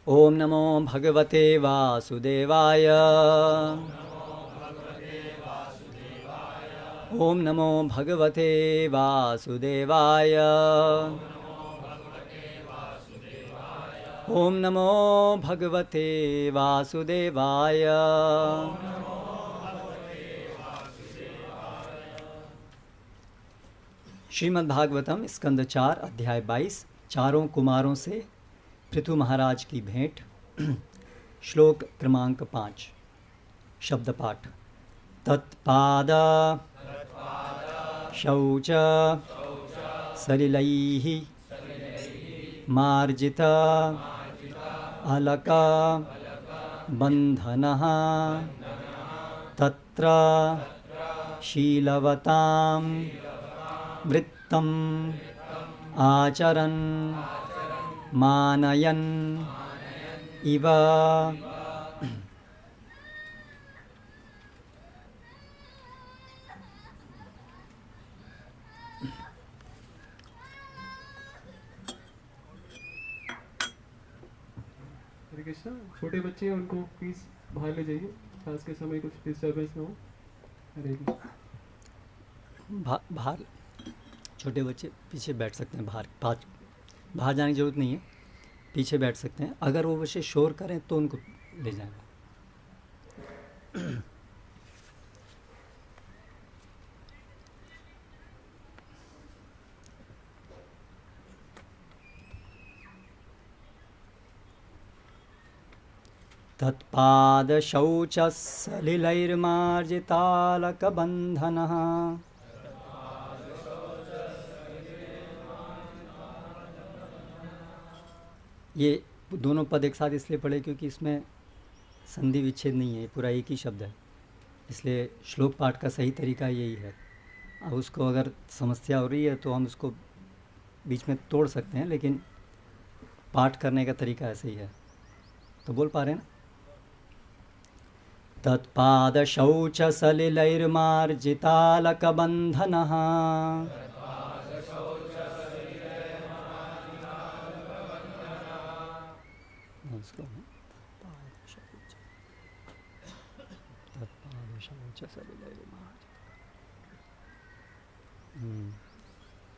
ओम नमो भगवते वासुदेवाय। ओम नमो भगवते वासुदेवाय। ओम नमो भगवते वासुदेवाय। श्रीमद् भागवतम स्कंद 4 अध्याय 22 चारों कुमारों से पृथु महाराज की भेंट। श्लोक क्रमांक 5 शब्द पाठ। तत्पाद शौच सलिलैः मार्जित अलक बंधनः तत्र शीलवतां वृत्तम् आचरन् मानयन् इव। हरे कृष्णा। छोटे बच्चे हैं, उनको प्लीज बाहर ले जाइए, क्लास के समय कुछ डिस्टर्बेंस ना हो। हरे कृष्णा। बाहर छोटे बच्चे पीछे बैठ सकते हैं। बाहर जाने की ज़रूरत नहीं है, पीछे बैठ सकते हैं। अगर वो बच्चे शोर करें तो उनको ले जाएंगे। तत्पादशौचसलिलैर्मार्जितालकबन्धनः ये दोनों पद एक साथ इसलिए पढ़े क्योंकि इसमें संधि विच्छेद नहीं है, पूरा एक ही शब्द है, इसलिए श्लोक पाठ का सही तरीका यही है। अब उसको अगर समस्या हो रही है तो हम उसको बीच में तोड़ सकते हैं, लेकिन पाठ करने का तरीका ऐसे ही है। तो बोल पा रहे हैं ना? तत्पादशौचसलिलैर्मार्जितालकबन्धनः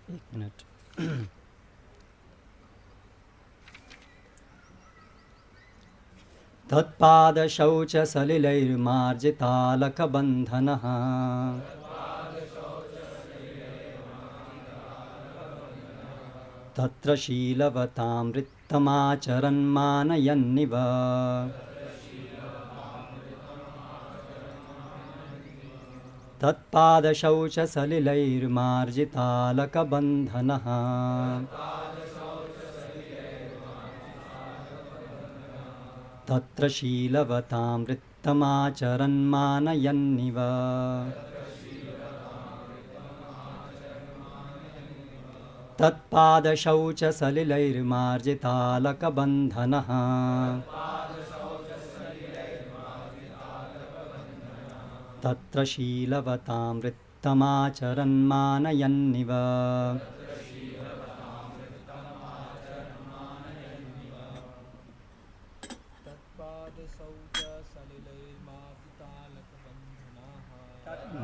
एक मिनट। तत्पादशौचसलिलैर्मार्जितालकबन्धनः तत्र शीलवतां वृत्तमाचरन् मानयन्निव। तत्पादशौचसलिलैर्मार्जितालकबन्धनः तत्र शीलवतां वृत्तमाचरन् मानयन्निव। तत्पादशौचसलिलैर्मार्जितालकबन्धनः तत्र शीलवतां वृत्तमाचरन् मानयन्निव।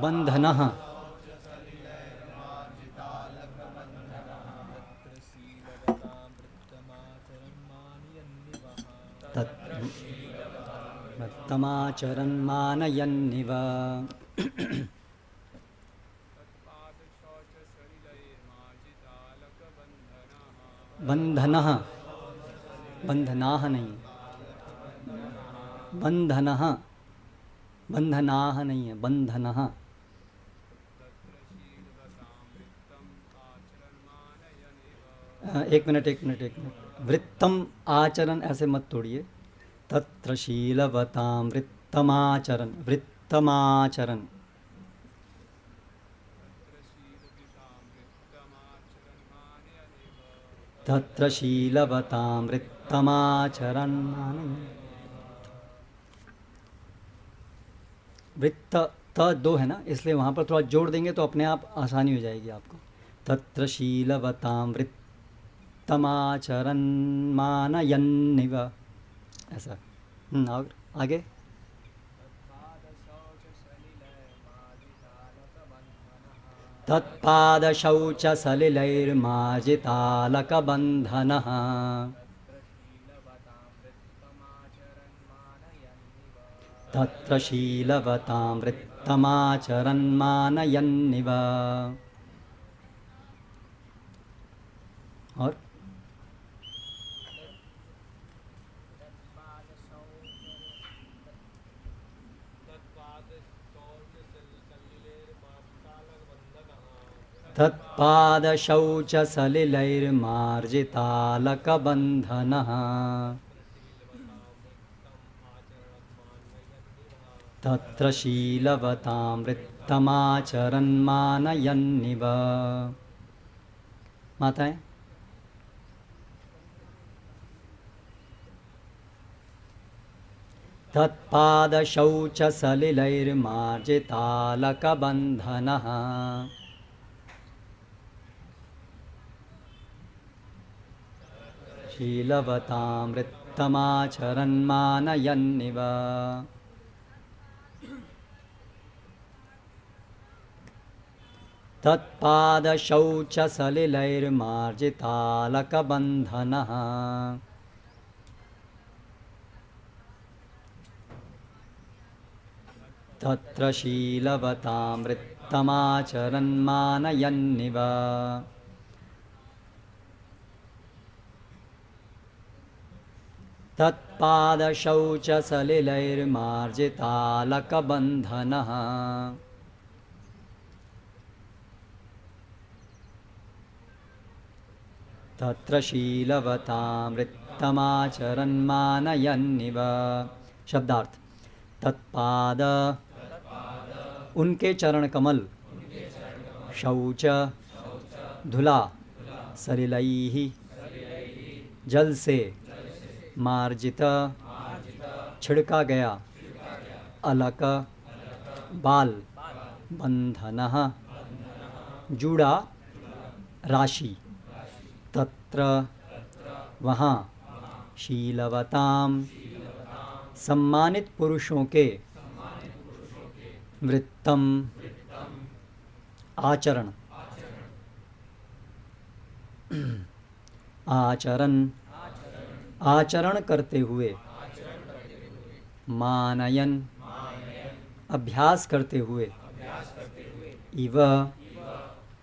बंधनः वृत्तमाचरन् मानयन्निव। बंधनः, बंधनाः नहीं, बंधनः, बंधनाः नहीं है, बंधनः। एक मिनट। वृत्तम आचरण ऐसे मत तोड़िए। तत्र शीलवतां वृत्तमाचरन्, वृत्तमाचरन्। तत्र शीलवतां वृत्तमाचरन् मानयन्। वृत्त त दो है ना, इसलिए वहाँ पर थोड़ा जोड़ देंगे तो अपने आप आसानी हो जाएगी आपको। तत्र शीलवतां वृत्तमाचरन् मानयन्निव। ऐसा। और आगे। तत्पादशौचसलिलैर्मार्जितालकबन्धनः तत्र शीलवतां वृत्तमाचरन्मानयन्निव। और तत्पादशौचसलिलैर्मार्जितालकबन्धनः तत्र शीलवतां वृत्तमाचरन्मानयन्निव। माताएं। तत्पादशौचसलिलैर्मार्जितालकबन्धनः शीलवतां वृत्तमाचरन्मानयन्निव। तत्पादशौचसलिलैर्मार्जितालकबन्धनः तत्र शीलवतां वृत्तमाचरन्मानयन्निव। तत्पादशौचसलिलैर्मार्जितालकबन्धनः तत्र शीलवतां वृत्तमाचरन्मानयन्निव। शब्दार्थ। तत्पाद उनके चरण कमल, शौच धुला, सलिलैः जल से, मार्जित छिड़का गया, अलक बाल, बंधनः जुड़ा, राशि, तत्र वहाँ, शीलवताम सम्मानित पुरुषों के, वृत्तम आचरण, आचरण आचरण करते हुए, मानयन अभ्यास करते हुए, इव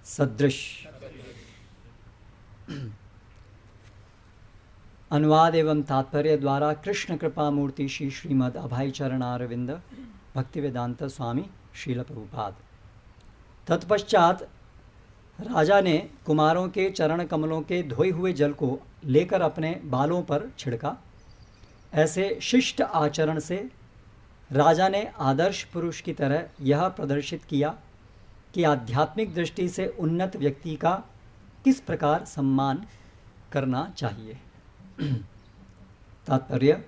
सदृश। अनुवाद एवं तात्पर्य द्वारा कृष्ण कृपा मूर्ति श्री श्रीमद् अभय चरणारविंद भक्तिवेदांत स्वामी श्रील प्रभुपाद। तत्पश्चात राजा ने कुमारों के चरण कमलों के धोए हुए जल को लेकर अपने बालों पर छिड़का। ऐसे शिष्ट आचरण से राजा ने आदर्श पुरुष की तरह यह प्रदर्शित किया कि आध्यात्मिक दृष्टि से उन्नत व्यक्ति का किस प्रकार सम्मान करना चाहिए। तात्पर्य।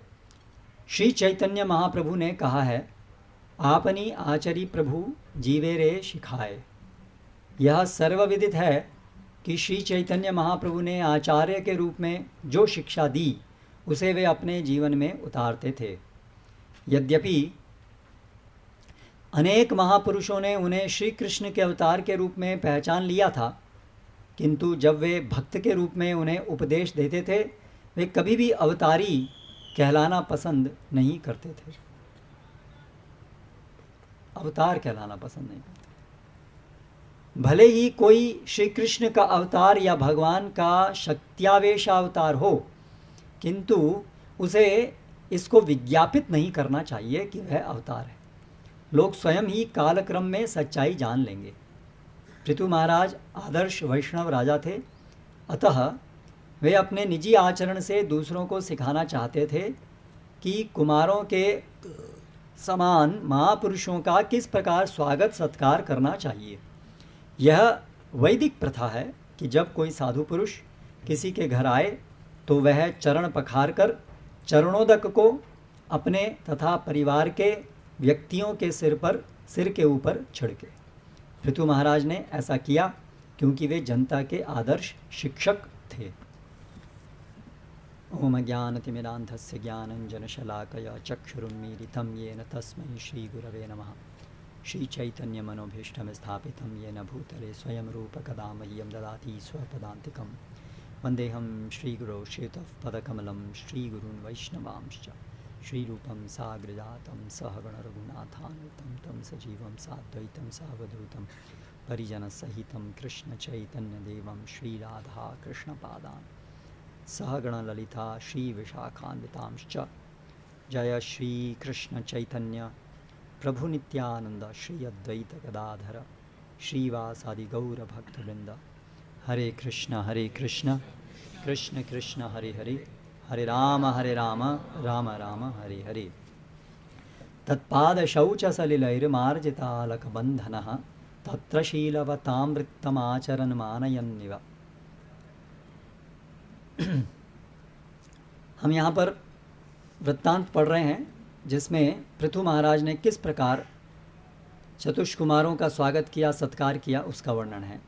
श्री चैतन्य महाप्रभु ने कहा है, आपनी आचरी प्रभु जीवे रे शिखाए। यह सर्वविदित है कि श्री चैतन्य महाप्रभु ने आचार्य के रूप में जो शिक्षा दी उसे वे अपने जीवन में उतारते थे। यद्यपि अनेक महापुरुषों ने उन्हें श्री कृष्ण के अवतार के रूप में पहचान लिया था, किंतु जब वे भक्त के रूप में उन्हें उपदेश देते थे वे कभी भी अवतारी कहलाना पसंद नहीं करते थे। अवतार कहलाना पसंद नहीं करते। भले ही कोई श्री कृष्ण का अवतार या भगवान का शक्त्यावेश अवतार हो, किंतु उसे इसको विज्ञापित नहीं करना चाहिए कि वह अवतार है। लोग स्वयं ही कालक्रम में सच्चाई जान लेंगे। पृथु महाराज आदर्श वैष्णव राजा थे, अतः वे अपने निजी आचरण से दूसरों को सिखाना चाहते थे कि कुमारों के समान महापुरुषों का किस प्रकार स्वागत सत्कार करना चाहिए। यह वैदिक प्रथा है कि जब कोई साधु पुरुष किसी के घर आए तो वह चरण पखार कर चरणोदक को अपने तथा परिवार के व्यक्तियों के सिर के ऊपर छिड़के। पृथु महाराज ने ऐसा किया क्योंकि वे जनता के आदर्श शिक्षक थे। ओम ज्ञानतिमिरान्धस्य ज्ञानञ्जनशलाकया चक्षुरुन्मीलितं येन तस्मै श्रीगुरवे नमः। श्रीचैतन्यमनोभीष्टं स्थापितं येन भूतले स्वयं रूपकदा मह्यं ददाति स्वपदान्तिकं। वन्देऽहं श्रीगुरो श्रीयुतपदकमलं श्रीगुरून् वैष्णवांश्च। श्रीरूपं साग्रजातं सहगणरघुनाथान्वितं तं सजीवं साद्वैतं सावधूतं परिजनसहितं कृष्णचैतन्यदेवं श्रीराधाकृष्णपादान् सहगणललिता श्रीविशाखान्वितांश्च। जय श्रीकृष्णचैतन्य प्रभु नित्यानंद श्री अद्वैत गदाधर श्रीवासादि गौरभक्तवृंद। हरे कृष्ण कृष्ण कृष्ण हरे हरे, हरे राम राम राम हरे हरे। तत्पादशौचसलिलैर्मार्जितालकबन्धनः तत्र शीलवतामृतमाचरन् मानयन्निव। हम यहाँ पर वृत्तांत पढ़ रहे हैं जिसमें पृथु महाराज ने किस प्रकार चतुष्कुमारों का स्वागत किया, सत्कार किया, उसका वर्णन है।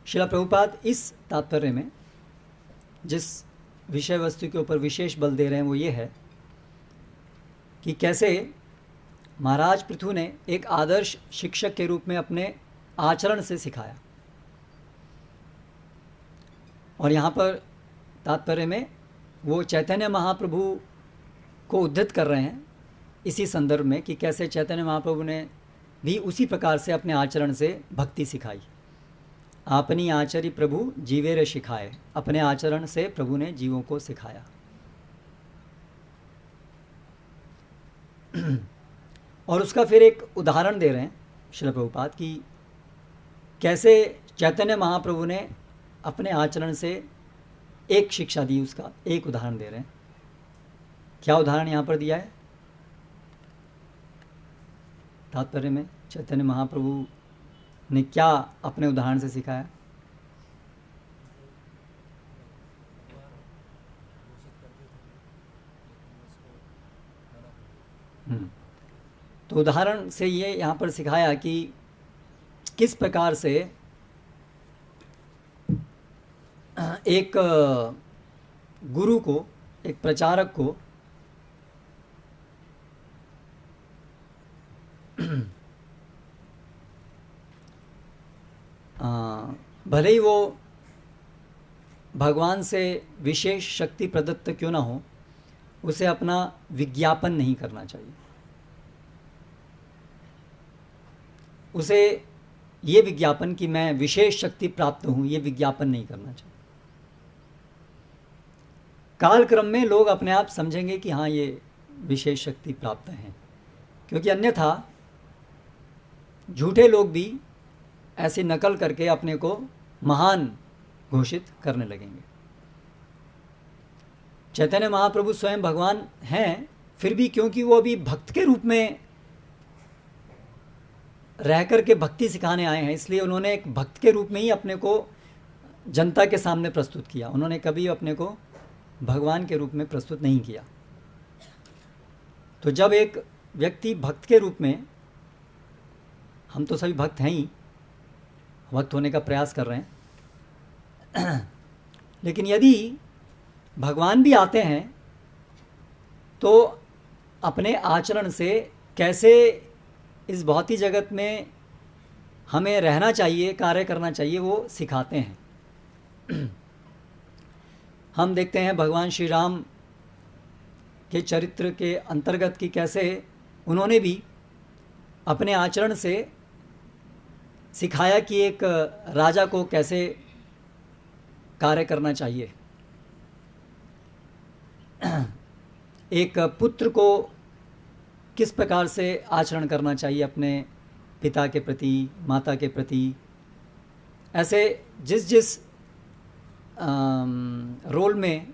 श्रील प्रभुपाद इस तात्पर्य में जिस विषय वस्तु के ऊपर विशेष बल दे रहे हैं वो ये है कि कैसे महाराज पृथु ने एक आदर्श शिक्षक के रूप में अपने आचरण से सिखाया। और यहाँ पर तात्पर्य में वो चैतन्य महाप्रभु को उद्धृत कर रहे हैं इसी संदर्भ में कि कैसे चैतन्य महाप्रभु ने भी उसी प्रकार से अपने आचरण से भक्ति सिखाई। आपनी आचरी प्रभु जीवेरे सिखाए, अपने आचरण से प्रभु ने जीवों को सिखाया। और उसका फिर एक उदाहरण दे रहे हैं श्रील प्रभुपाद कि कैसे चैतन्य महाप्रभु ने अपने आचरण से एक शिक्षा दी, उसका एक उदाहरण दे रहे हैं। क्या उदाहरण यहाँ पर दिया है तात्पर्य में? चैतन्य महाप्रभु ने क्या अपने उदाहरण से सिखाया? तो उदाहरण से ये यहाँ पर सिखाया कि किस प्रकार से एक गुरु को, एक प्रचारक को भले ही वो भगवान से विशेष शक्ति प्रदत्त क्यों ना हो, उसे अपना विज्ञापन नहीं करना चाहिए। उसे ये विज्ञापन कि मैं विशेष शक्ति प्राप्त हूँ, ये विज्ञापन नहीं करना चाहिए। काल क्रम में लोग अपने आप समझेंगे कि हाँ ये विशेष शक्ति प्राप्त हैं, क्योंकि अन्यथा झूठे लोग भी ऐसी नकल करके अपने को महान घोषित करने लगेंगे। चैतन्य महाप्रभु स्वयं भगवान हैं, फिर भी क्योंकि वो अभी भक्त के रूप में रह करके भक्ति सिखाने आए हैं, इसलिए उन्होंने एक भक्त के रूप में ही अपने को जनता के सामने प्रस्तुत किया। उन्होंने कभी अपने को भगवान के रूप में प्रस्तुत नहीं किया। तो जब एक व्यक्ति भक्त के रूप में, हम तो सभी भक्त हैं ही, भक्त होने का प्रयास कर रहे हैं, लेकिन यदि भगवान भी आते हैं तो अपने आचरण से कैसे इस भौतिक जगत में हमें रहना चाहिए, कार्य करना चाहिए, वो सिखाते हैं। हम देखते हैं भगवान श्री राम के चरित्र के अंतर्गत कि कैसे उन्होंने भी अपने आचरण से सिखाया कि एक राजा को कैसे कार्य करना चाहिए, एक पुत्र को किस प्रकार से आचरण करना चाहिए अपने पिता के प्रति, माता के प्रति। ऐसे जिस जिस रोल में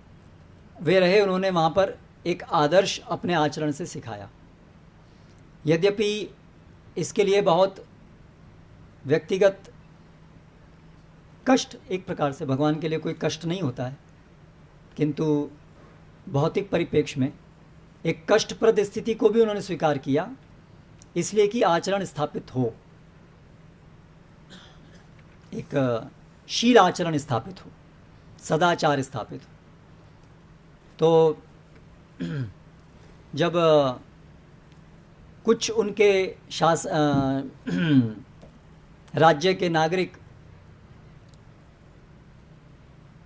वे रहे, उन्होंने वहाँ पर एक आदर्श अपने आचरण से सिखाया। यद्यपि इसके लिए बहुत व्यक्तिगत कष्ट, एक प्रकार से भगवान के लिए कोई कष्ट नहीं होता है, किंतु भौतिक परिप्रेक्ष्य में एक कष्टप्रद स्थिति को भी उन्होंने स्वीकार किया, इसलिए कि आचरण स्थापित हो, एक शील आचरण स्थापित हो। सदाचार स्थापित। तो जब कुछ उनके राज्य के नागरिक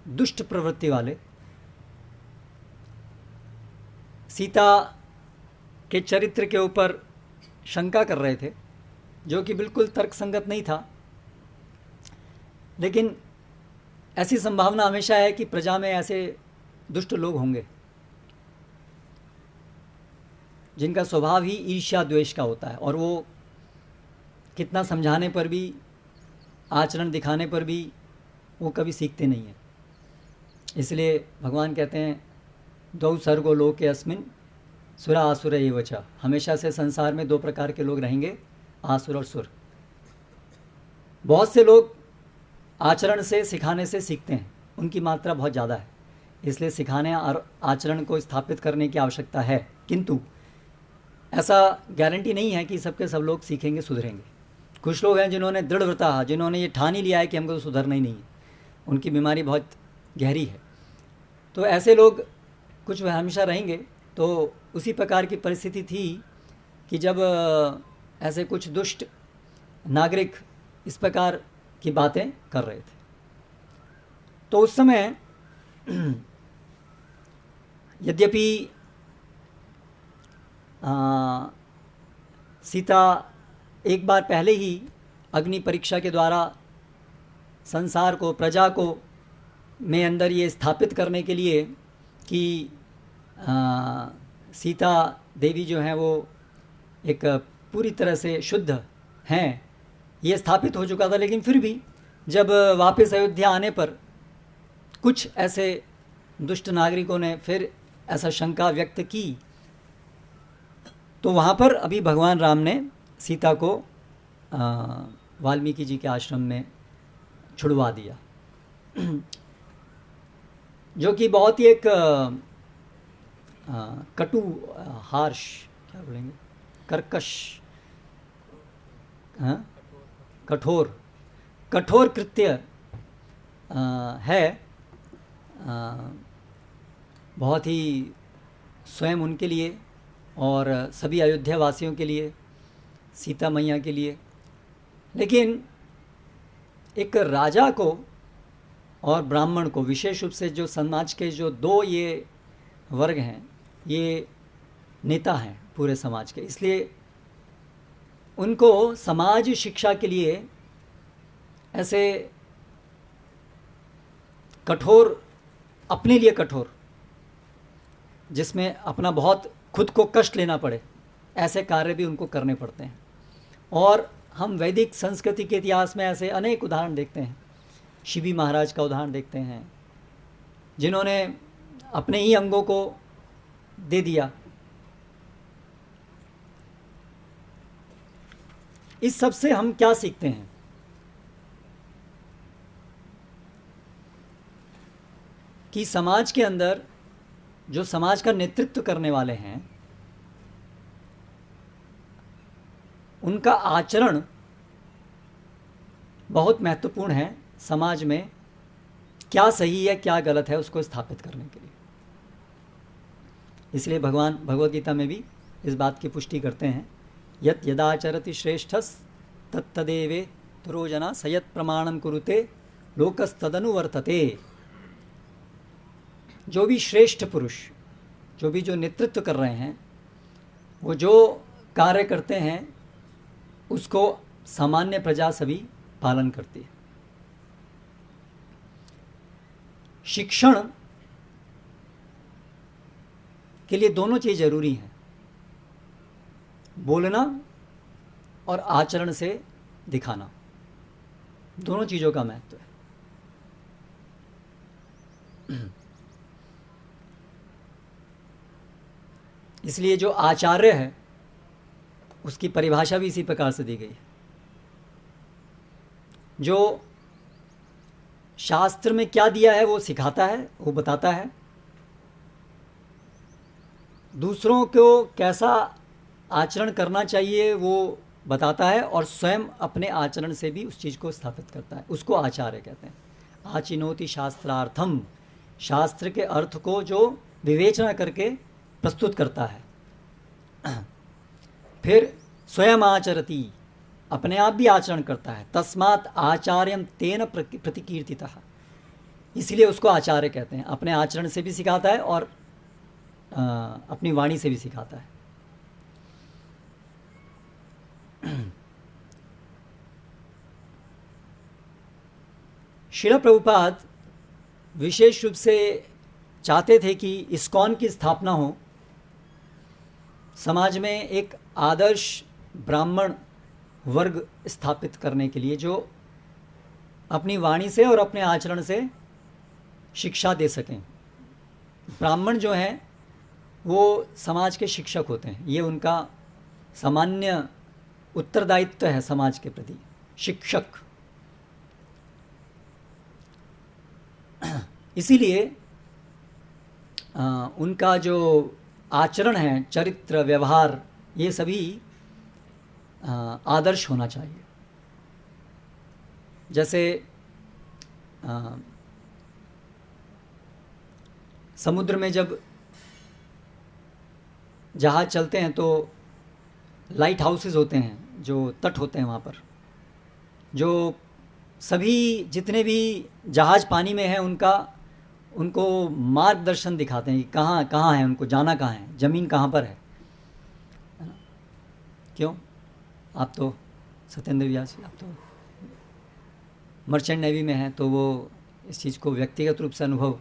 दुष्ट प्रवृत्ति वाले सीता के चरित्र के ऊपर शंका कर रहे थे, जो कि बिल्कुल तर्कसंगत नहीं था, लेकिन ऐसी संभावना हमेशा है कि प्रजा में ऐसे दुष्ट लोग होंगे जिनका स्वभाव ही ईर्ष्या द्वेष का होता है, और वो कितना समझाने पर भी, आचरण दिखाने पर भी वो कभी सीखते नहीं हैं। इसलिए भगवान कहते हैं द्वौ सर्गो लोके अस्मिन् सुरा आसुर एव च। हमेशा से संसार में दो प्रकार के लोग रहेंगे, आसुर और सुर। बहुत से लोग आचरण से, सिखाने से सीखते हैं, उनकी मात्रा बहुत ज़्यादा है, इसलिए सिखाने और आचरण को स्थापित करने की आवश्यकता है, किंतु ऐसा गारंटी नहीं है कि सबके सब लोग सीखेंगे, सुधरेंगे। कुछ लोग हैं जिन्होंने दृढ़व्रता, जिन्होंने ये ठान ही लिया है कि हमको तो सुधरना ही नहीं है, उनकी बीमारी बहुत गहरी है। तो ऐसे लोग कुछ हमेशा रहेंगे। तो उसी प्रकार की परिस्थिति थी कि जब ऐसे कुछ दुष्ट नागरिक इस प्रकार की बातें कर रहे थे, तो उस समय यद्यपि सीता एक बार पहले ही अग्नि परीक्षा के द्वारा संसार को, प्रजा को में अंदर ये स्थापित करने के लिए कि सीता देवी जो हैं वो एक पूरी तरह से शुद्ध हैं, ये स्थापित हो चुका था। लेकिन फिर भी जब वापस अयोध्या आने पर कुछ ऐसे दुष्ट नागरिकों ने फिर ऐसा शंका व्यक्त की, तो वहाँ पर अभी भगवान राम ने सीता को वाल्मीकि जी के आश्रम में छुड़वा दिया, जो कि बहुत ही एक कटु, हार्श, क्या बोलेंगे, कर्कश, कठोर कृत्य है। बहुत ही स्वयं उनके लिए और सभी अयोध्या वासियों के लिए, सीता मैया के लिए। लेकिन एक राजा को और ब्राह्मण को, विशेष रूप से जो समाज के जो दो ये वर्ग हैं, ये नेता हैं पूरे समाज के, इसलिए उनको समाज शिक्षा के लिए ऐसे कठोर, अपने लिए कठोर, जिसमें अपना बहुत खुद को कष्ट लेना पड़े, ऐसे कार्य भी उनको करने पड़ते हैं। और हम वैदिक संस्कृति के इतिहास में ऐसे अनेक उदाहरण देखते हैं। शिवी महाराज का उदाहरण देखते हैं, जिन्होंने अपने ही अंगों को दे दिया। इस सब से हम क्या सीखते हैं कि समाज के अंदर जो समाज का नेतृत्व करने वाले हैं, उनका आचरण बहुत महत्वपूर्ण है समाज में क्या सही है क्या गलत है उसको स्थापित करने के लिए। इसलिए भगवान भगवद गीता में भी इस बात की पुष्टि करते हैं, यत यदाचरति श्रेष्ठस तत्तदेवे तुरोजना सयत प्रमाणम कुरुते लोकस्तदनुवर्तते। जो भी श्रेष्ठ पुरुष, जो भी जो नेतृत्व कर रहे हैं, वो जो कार्य करते हैं उसको सामान्य प्रजा सभी पालन करती है। शिक्षण के लिए दोनों चीज़ जरूरी हैं, बोलना और आचरण से दिखाना, दोनों चीज़ों का महत्व है। इसलिए जो आचार्य है उसकी परिभाषा भी इसी प्रकार से दी गई है। जो शास्त्र में क्या दिया है वो सिखाता है, वो बताता है, दूसरों को कैसा आचरण करना चाहिए वो बताता है, और स्वयं अपने आचरण से भी उस चीज़ को स्थापित करता है। उसको आचार्य कहते हैं। आचिनोति शास्त्रार्थम, शास्त्र के अर्थ को जो विवेचना करके प्रस्तुत करता है। फिर स्वयं आचरति, अपने आप भी आचरण करता है। तस्मात् आचार्यम तेन प्रतिकीर्तितः, इसलिए उसको आचार्य कहते हैं। अपने आचरण से भी सिखाता है और अपनी वाणी से भी सिखाता है। श्रील प्रभुपाद विशेष रूप से चाहते थे कि इस्कॉन की स्थापना हो, समाज में एक आदर्श ब्राह्मण वर्ग स्थापित करने के लिए जो अपनी वाणी से और अपने आचरण से शिक्षा दे सकें। ब्राह्मण जो हैं वो समाज के शिक्षक होते हैं, ये उनका सामान्य उत्तरदायित्व है समाज के प्रति, शिक्षक। इसीलिए उनका जो आचरण है, चरित्र, व्यवहार, ये सभी आदर्श होना चाहिए। जैसे समुद्र में जब जहाज़ चलते हैं तो लाइट हाउसेस होते हैं, जो तट होते हैं वहाँ पर, जो सभी जितने भी जहाज़ पानी में हैं उनको मार्गदर्शन दिखाते हैं कि कहाँ कहाँ है, उनको जाना कहाँ है, ज़मीन कहाँ पर है ना? क्यों? आप तो सत्येंद्र व्यास, आप तो मर्चेंट नेवी में हैं, तो वो इस चीज़ को व्यक्तिगत रूप से अनुभव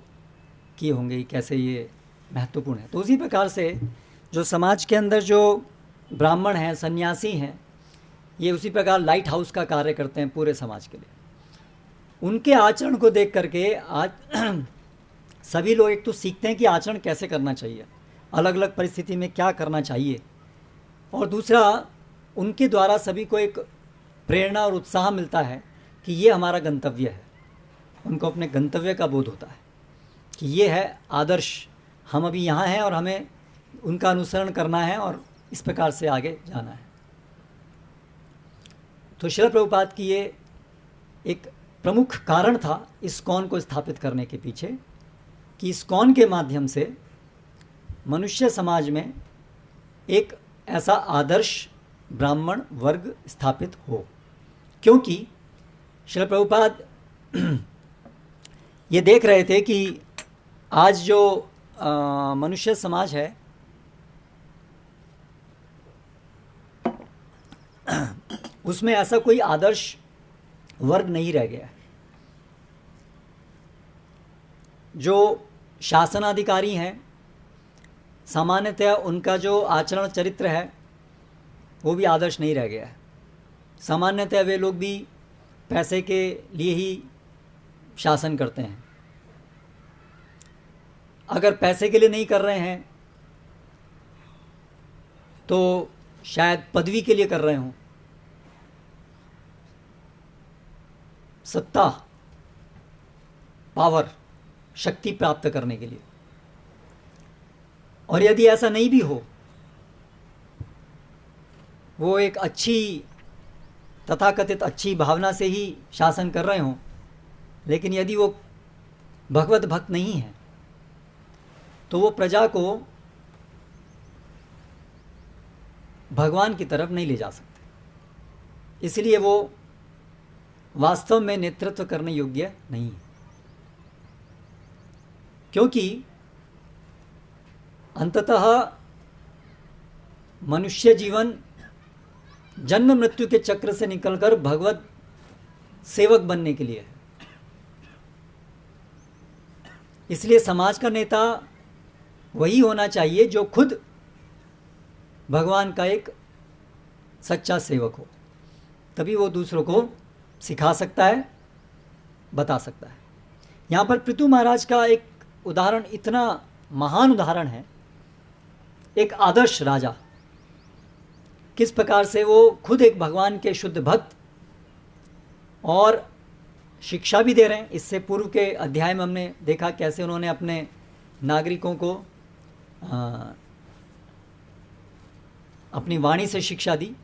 किए होंगे कि कैसे ये महत्वपूर्ण है। तो उसी प्रकार से जो समाज के अंदर जो ब्राह्मण हैं, सन्यासी हैं, ये उसी प्रकार लाइट हाउस का कार्य करते हैं पूरे समाज के लिए। उनके आचरण को देख करके आज सभी लोग एक तो सीखते हैं कि आचरण कैसे करना चाहिए, अलग अलग परिस्थिति में क्या करना चाहिए, और दूसरा उनके द्वारा सभी को एक प्रेरणा और उत्साह मिलता है कि ये हमारा गंतव्य है। उनको अपने गंतव्य का बोध होता है कि ये है आदर्श, हम अभी यहाँ हैं और हमें उनका अनुसरण करना है और इस प्रकार से आगे जाना है। तो श्रील प्रभुपाद की ये एक प्रमुख कारण था इस्कॉन को स्थापित करने के पीछे, कि इस्कॉन के माध्यम से मनुष्य समाज में एक ऐसा आदर्श ब्राह्मण वर्ग स्थापित हो। क्योंकि श्रील प्रभुपाद ये देख रहे थे कि आज जो मनुष्य समाज है उसमें ऐसा कोई आदर्श वर्ग नहीं रह गया है। जो शासनाधिकारी हैं, सामान्यतः उनका जो आचरण चरित्र है वो भी आदर्श नहीं रह गया है। सामान्यतः वे लोग भी पैसे के लिए ही शासन करते हैं। अगर पैसे के लिए नहीं कर रहे हैं तो शायद पदवी के लिए कर रहे हों, सत्ता, पावर, शक्ति प्राप्त करने के लिए। और यदि ऐसा नहीं भी हो, वो एक अच्छी तथाकथित अच्छी भावना से ही शासन कर रहे हों, लेकिन यदि वो भगवत भक्त नहीं है तो वो प्रजा को भगवान की तरफ नहीं ले जा सकते। इसलिए वो वास्तव में नेतृत्व करने योग्य नहीं है। क्योंकि अंततः मनुष्य जीवन जन्म मृत्यु के चक्र से निकलकर भगवत सेवक बनने के लिए है। इसलिए समाज का नेता वही होना चाहिए जो खुद भगवान का एक सच्चा सेवक हो, तभी वो दूसरों को सिखा सकता है, बता सकता है। यहाँ पर पृथु महाराज का एक उदाहरण इतना महान उदाहरण है, एक आदर्श राजा, किस प्रकार से वो खुद एक भगवान के शुद्ध भक्त और शिक्षा भी दे रहे हैं। इससे पूर्व के अध्याय में हमने देखा कैसे उन्होंने अपने नागरिकों को अपनी वाणी से शिक्षा दी,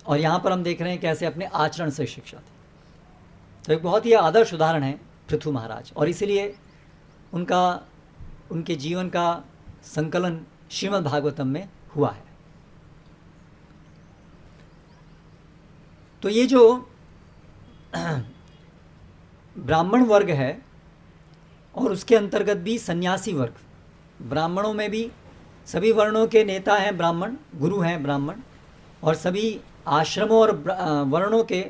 और यहाँ पर हम देख रहे हैं कैसे अपने आचरण से शिक्षा दी। तो एक बहुत ही आदर्श उदाहरण है पृथु महाराज, और इसीलिए उनके जीवन का संकलन श्रीमद् भागवतम में हुआ है। तो ये जो ब्राह्मण वर्ग है और उसके अंतर्गत भी सन्यासी वर्ग, ब्राह्मणों में भी सभी वर्णों के नेता हैं ब्राह्मण, गुरु हैं ब्राह्मण, और सभी आश्रमों और वर्णों के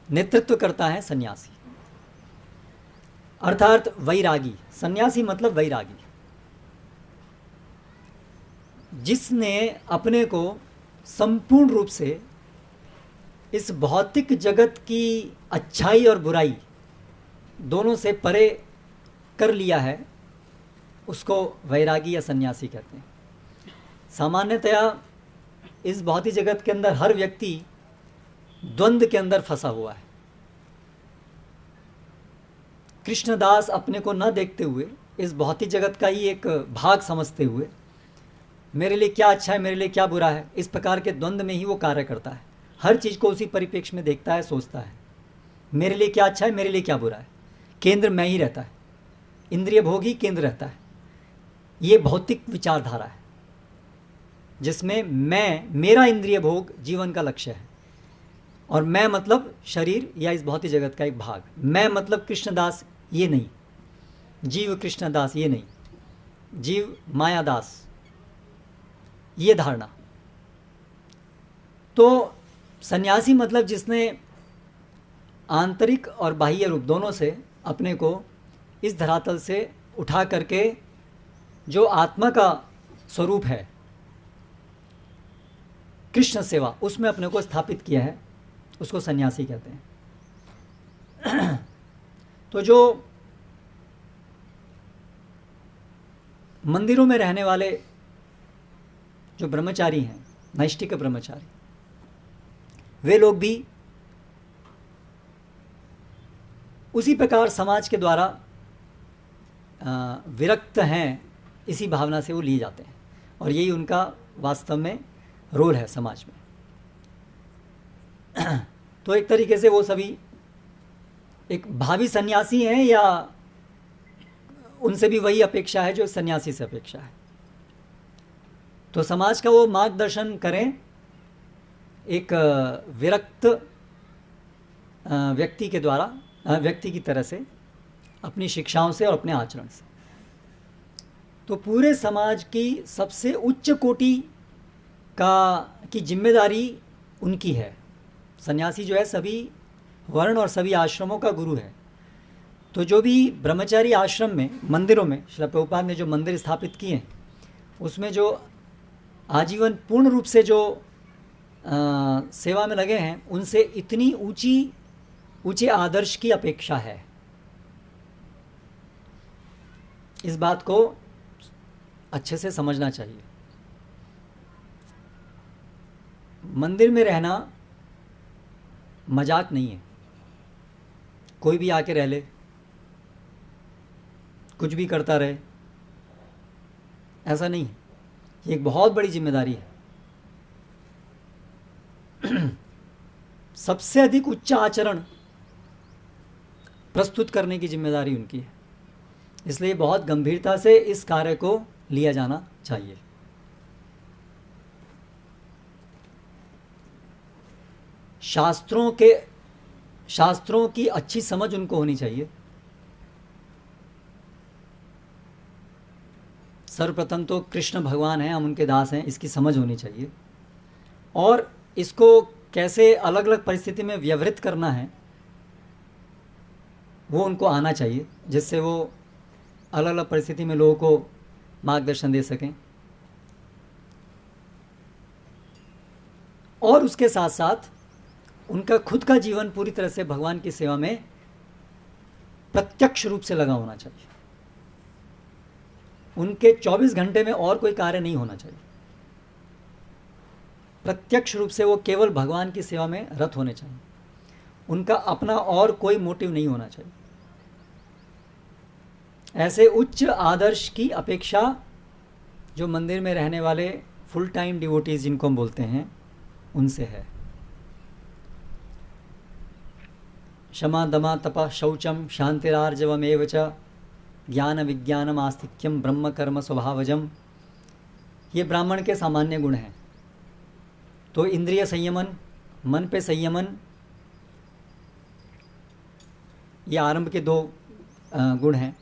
नेतृत्व करता है सन्यासी, अर्थात वैरागी। सन्यासी मतलब वैरागी, जिसने अपने को संपूर्ण रूप से इस भौतिक जगत की अच्छाई और बुराई दोनों से परे कर लिया है, उसको वैरागी या सन्यासी कहते हैं। सामान्यतया इस भौतिक जगत के अंदर हर व्यक्ति द्वंद्व के अंदर फंसा हुआ है। कृष्णदास अपने को न देखते हुए, इस भौतिक जगत का ही एक भाग समझते हुए, मेरे लिए क्या अच्छा है, मेरे लिए क्या बुरा है, इस प्रकार के द्वंद्व में ही वो कार्य करता है। हर चीज़ को उसी परिप्रेक्ष्य में देखता है, सोचता है, मेरे लिए क्या अच्छा है, मेरे लिए क्या बुरा है। केंद्र मैं ही रहता है, इंद्रिय भोग ही केंद्र रहता है। ये भौतिक विचारधारा है जिसमें मेरा इंद्रिय भोग जीवन का लक्ष्य है, और मैं मतलब शरीर या इस भौतिक जगत का एक भाग। मैं मतलब कृष्णदास ये नहीं, जीव कृष्णदास ये नहीं, जीव मायादास, ये धारणा। तो सन्यासी मतलब जिसने आंतरिक और बाह्य रूप दोनों से अपने को इस धरातल से उठा करके जो आत्मा का स्वरूप है कृष्ण सेवा, उसमें अपने को स्थापित किया है, उसको सन्यासी कहते हैं। तो जो मंदिरों में रहने वाले जो ब्रह्मचारी हैं, नैष्ठिक ब्रह्मचारी, वे लोग भी उसी प्रकार समाज के द्वारा विरक्त हैं, इसी भावना से वो लिए जाते हैं, और यही उनका वास्तव में रोल है समाज में। तो एक तरीके से वो सभी एक भावी सन्यासी हैं, या उनसे भी वही अपेक्षा है जो सन्यासी से अपेक्षा है। तो समाज का वो मार्गदर्शन करें एक विरक्त व्यक्ति के द्वारा, व्यक्ति की तरह से, अपनी शिक्षाओं से और अपने आचरण से। तो पूरे समाज की सबसे उच्च कोटि की जिम्मेदारी उनकी है। सन्यासी जो है सभी वर्ण और सभी आश्रमों का गुरु है। तो जो भी ब्रह्मचारी आश्रम में, मंदिरों में, श्रील प्रभुपाद ने जो मंदिर स्थापित किए हैं, उसमें जो आजीवन पूर्ण रूप से जो सेवा में लगे हैं, उनसे इतनी ऊंचे आदर्श की अपेक्षा है। इस बात को अच्छे से समझना चाहिए। मंदिर में रहना मजाक नहीं है, कोई भी आके रह ले, कुछ भी करता रहे, ऐसा नहीं है। ये एक बहुत बड़ी जिम्मेदारी है। सबसे अधिक उच्च आचरण प्रस्तुत करने की जिम्मेदारी उनकी है, इसलिए बहुत गंभीरता से इस कार्य को लिया जाना चाहिए। शास्त्रों की अच्छी समझ उनको होनी चाहिए। सर्वप्रथम तो कृष्ण भगवान हैं, हम उनके दास हैं, इसकी समझ होनी चाहिए, और इसको कैसे अलग अलग परिस्थिति में व्यवहृत करना है वो उनको आना चाहिए, जिससे वो अलग अलग परिस्थिति में लोगों को मार्गदर्शन दे सकें। और उसके साथ साथ उनका खुद का जीवन पूरी तरह से भगवान की सेवा में प्रत्यक्ष रूप से लगा होना चाहिए। उनके 24 घंटे में और कोई कार्य नहीं होना चाहिए। प्रत्यक्ष रूप से वो केवल भगवान की सेवा में रत होने चाहिए। उनका अपना और कोई मोटिव नहीं होना चाहिए। ऐसे उच्च आदर्श की अपेक्षा जो मंदिर में रहने वाले फुल टाइम डिवोटीज जिनको हम बोलते हैं, उनसे है। क्षमा दमा तपः शौचम शांतिरार्जवमेव च ज्ञान विज्ञानम आस्तिक्यम ब्रह्म कर्म स्वभावजम, ये ब्राह्मण के सामान्य गुण हैं। तो इंद्रिय संयमन, मन पे संयमन, ये आरंभ के दो गुण हैं।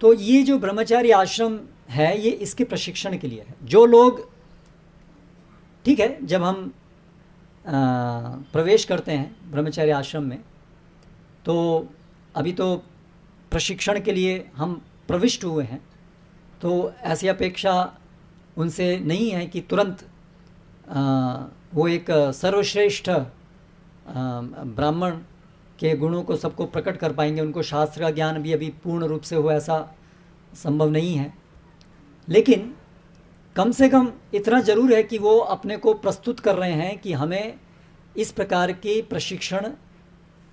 तो ये जो ब्रह्मचारी आश्रम है ये इसके प्रशिक्षण के लिए है। जो लोग, ठीक है, जब हम प्रवेश करते हैं ब्रह्मचारी आश्रम में तो अभी तो प्रशिक्षण के लिए हम प्रविष्ट हुए हैं, तो ऐसी अपेक्षा उनसे नहीं है कि तुरंत वो एक सर्वश्रेष्ठ ब्राह्मण के गुणों को सबको प्रकट कर पाएंगे। उनको शास्त्र का ज्ञान भी अभी पूर्ण रूप से हो ऐसा संभव नहीं है, लेकिन कम से कम इतना ज़रूर है कि वो अपने को प्रस्तुत कर रहे हैं कि हमें इस प्रकार के प्रशिक्षण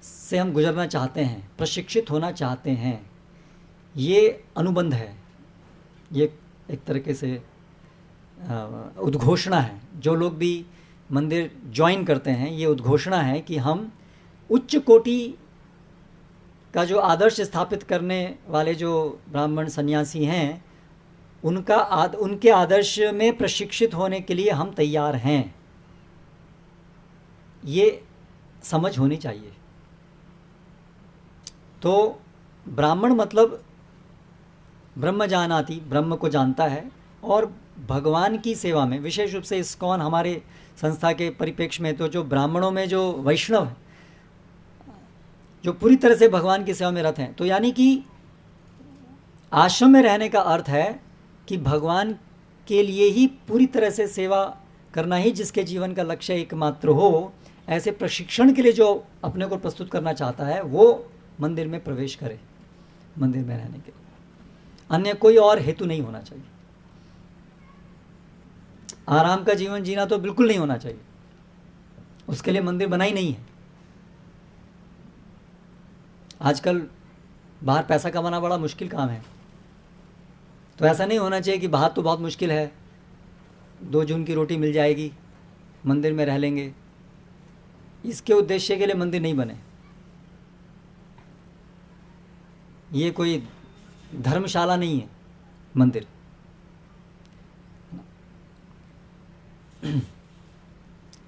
से हम गुजरना चाहते हैं, प्रशिक्षित होना चाहते हैं। ये अनुबंध है, ये एक तरीके से उद्घोषणा है। जो लोग भी मंदिर ज्वाइन करते हैं ये उद्घोषणा है कि हम उच्च कोटि का जो आदर्श स्थापित करने वाले जो ब्राह्मण सन्यासी हैं उनके आदर्श में प्रशिक्षित होने के लिए हम तैयार हैं। ये समझ होनी चाहिए। तो ब्राह्मण मतलब ब्रह्म जानाति, ब्रह्म को जानता है और भगवान की सेवा में, विशेष रूप से इस्कॉन हमारे संस्था के परिप्रेक्ष्य में, तो जो ब्राह्मणों में जो वैष्णव है जो पूरी तरह से भगवान की सेवा में रत हैं, तो यानी कि आश्रम में रहने का अर्थ है कि भगवान के लिए ही पूरी तरह से सेवा करना ही जिसके जीवन का लक्ष्य एकमात्र हो, ऐसे प्रशिक्षण के लिए जो अपने को प्रस्तुत करना चाहता है वो मंदिर में प्रवेश करे, मंदिर में रहने के लिए। अन्य कोई और हेतु नहीं होना चाहिए। आराम का जीवन जीना तो बिल्कुल नहीं होना चाहिए, उसके लिए मंदिर बना ही नहीं है। आजकल बाहर पैसा कमाना बड़ा मुश्किल काम है, तो ऐसा नहीं होना चाहिए कि बाहर तो बहुत मुश्किल है, 2 जून की रोटी मिल जाएगी, मंदिर में रह लेंगे। इसके उद्देश्य के लिए मंदिर नहीं बने। ये कोई धर्मशाला नहीं है मंदिर।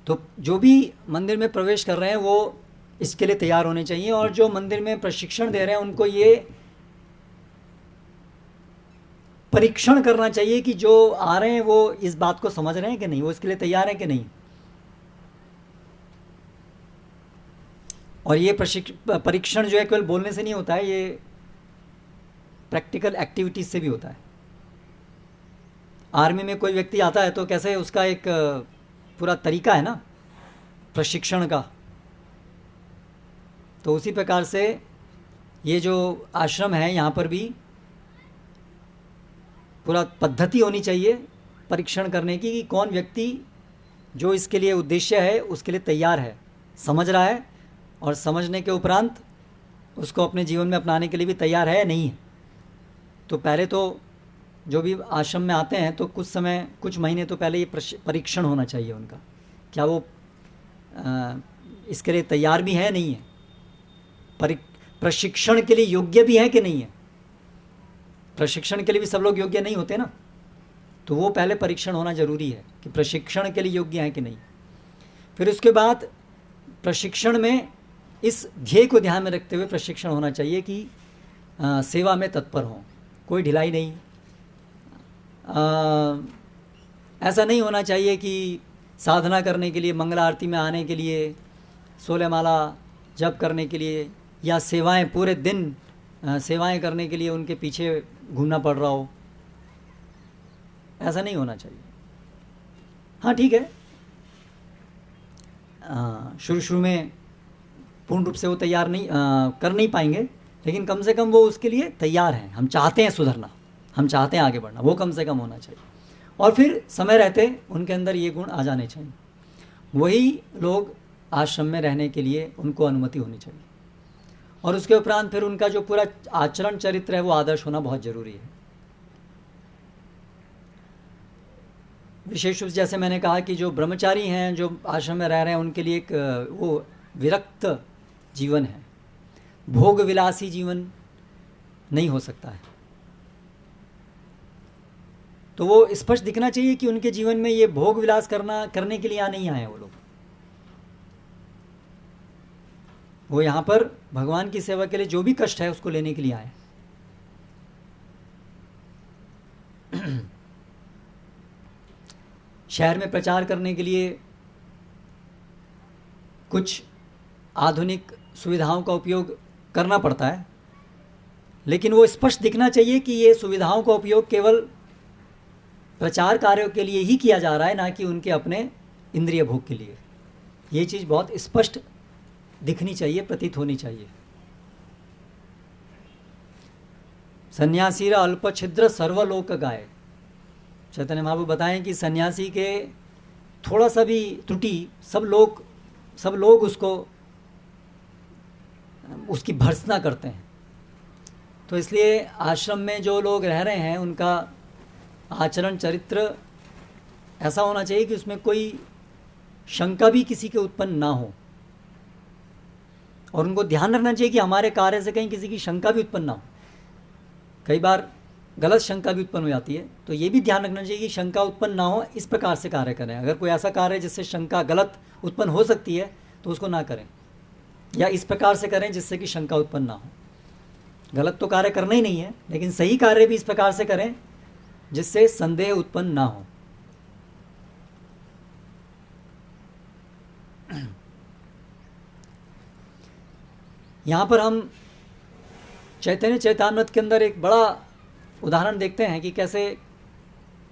तो जो भी मंदिर में प्रवेश कर रहे हैं वो इसके लिए तैयार होने चाहिए, और जो मंदिर में प्रशिक्षण दे रहे हैं उनको ये परीक्षण करना चाहिए कि जो आ रहे हैं वो इस बात को समझ रहे हैं कि नहीं, वो इसके लिए तैयार हैं कि नहीं। और ये परीक्षण जो है केवल बोलने से नहीं होता है, ये प्रैक्टिकल एक्टिविटीज से भी होता है। आर्मी में कोई व्यक्ति आता है तो कैसे उसका एक पूरा तरीका है ना प्रशिक्षण का, तो उसी प्रकार से ये जो आश्रम है यहाँ पर भी पूरा पद्धति होनी चाहिए परीक्षण करने की कि कौन व्यक्ति जो इसके लिए उद्देश्य है उसके लिए तैयार है, समझ रहा है, और समझने के उपरांत उसको अपने जीवन में अपनाने के लिए भी तैयार है या नहीं है। तो पहले तो जो भी आश्रम में आते हैं तो कुछ समय, कुछ महीने तो पहले ये परीक्षण होना चाहिए उनका, क्या वो इसके लिए तैयार भी है नहीं है, प्रशिक्षण के लिए योग्य भी है कि नहीं है। प्रशिक्षण के लिए भी सब लोग योग्य नहीं होते ना, तो वो पहले परीक्षण होना जरूरी है कि प्रशिक्षण के लिए योग्य है कि नहीं। फिर उसके बाद प्रशिक्षण में इस ध्येय को ध्यान में रखते हुए प्रशिक्षण होना चाहिए कि सेवा में तत्पर हों, कोई ढिलाई नहीं। ऐसा नहीं होना चाहिए कि साधना करने के लिए, मंगला आरती में आने के लिए, 16 माला जप करने के लिए या सेवाएं पूरे दिन सेवाएं करने के लिए उनके पीछे घूमना पड़ रहा हो, ऐसा नहीं होना चाहिए। हाँ ठीक है, शुरू में पूर्ण रूप से वो तैयार नहीं कर नहीं पाएंगे, लेकिन कम से कम वो उसके लिए तैयार हैं। हम चाहते हैं सुधरना, हम चाहते हैं आगे बढ़ना, वो कम से कम होना चाहिए। और फिर समय रहते उनके अंदर ये गुण आ जाने चाहिए। वही लोग आश्रम में रहने के लिए उनको अनुमति होनी चाहिए, और उसके उपरांत फिर उनका जो पूरा आचरण चरित्र है वो आदर्श होना बहुत ज़रूरी है। विशेष रूप से जैसे मैंने कहा कि जो ब्रह्मचारी हैं, जो आश्रम में रह रहे हैं, उनके लिए एक वो विरक्त जीवन है, भोग विलासी जीवन नहीं हो सकता है। तो वो स्पष्ट दिखना चाहिए कि उनके जीवन में ये भोग विलास करने के लिए यहाँ नहीं आए हैं वो लोग। वो यहाँ पर भगवान की सेवा के लिए जो भी कष्ट है उसको लेने के लिए आए। शहर में प्रचार करने के लिए कुछ आधुनिक सुविधाओं का उपयोग करना पड़ता है, लेकिन वो स्पष्ट दिखना चाहिए कि ये सुविधाओं का उपयोग केवल प्रचार कार्यों के लिए ही किया जा रहा है, ना कि उनके अपने इंद्रिय भोग के लिए। ये चीज़ बहुत स्पष्ट दिखनी चाहिए, प्रतीत होनी चाहिए। सन्यासी अल्प छिद्र सर्वलोक गाय। चैतन्य महाप्रभु बताएं कि सन्यासी के थोड़ा सा भी त्रुटि सब लोग उसकी भर्त्सना करते हैं। तो इसलिए आश्रम में जो लोग रह रहे हैं उनका आचरण चरित्र ऐसा होना चाहिए कि उसमें कोई शंका भी किसी के उत्पन्न ना हो, और उनको ध्यान रखना चाहिए कि हमारे कार्य से कहीं किसी की शंका भी उत्पन्न ना हो। कई बार गलत शंका भी उत्पन्न हो जाती है, तो ये भी ध्यान रखना चाहिए कि शंका उत्पन्न ना हो, इस प्रकार से कार्य करें। अगर कोई ऐसा कार्य है जिससे शंका गलत उत्पन्न हो सकती है तो उसको ना करें, या इस प्रकार से करें जिससे कि शंका उत्पन्न ना हो। गलत तो कार्य करना ही नहीं है, लेकिन सही कार्य भी इस प्रकार से करें जिससे संदेह उत्पन्न ना हो। यहाँ पर हम चैतन्य चैतामृत के अंदर एक बड़ा उदाहरण देखते हैं कि कैसे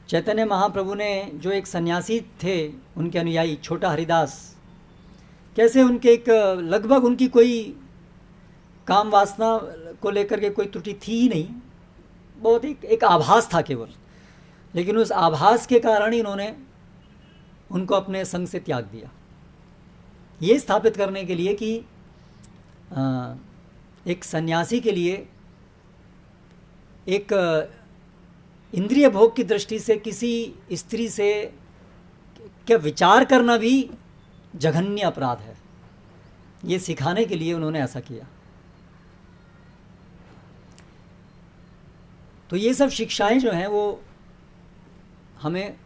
चैतन्य महाप्रभु ने, जो एक सन्यासी थे उनके अनुयायी छोटा हरिदास, कैसे उनके एक लगभग उनकी कोई काम वासना को लेकर के कोई त्रुटि थी ही नहीं, बहुत एक आभास था केवल, लेकिन उस आभास के कारण ही इन्होंने उनको अपने संग से त्याग दिया। ये स्थापित करने के लिए कि एक सन्यासी के लिए एक इंद्रिय भोग की दृष्टि से किसी स्त्री से क्या विचार करना भी जघन्य अपराध है। ये सिखाने के लिए उन्होंने ऐसा किया। तो ये सब शिक्षाएं जो हैं वो हमें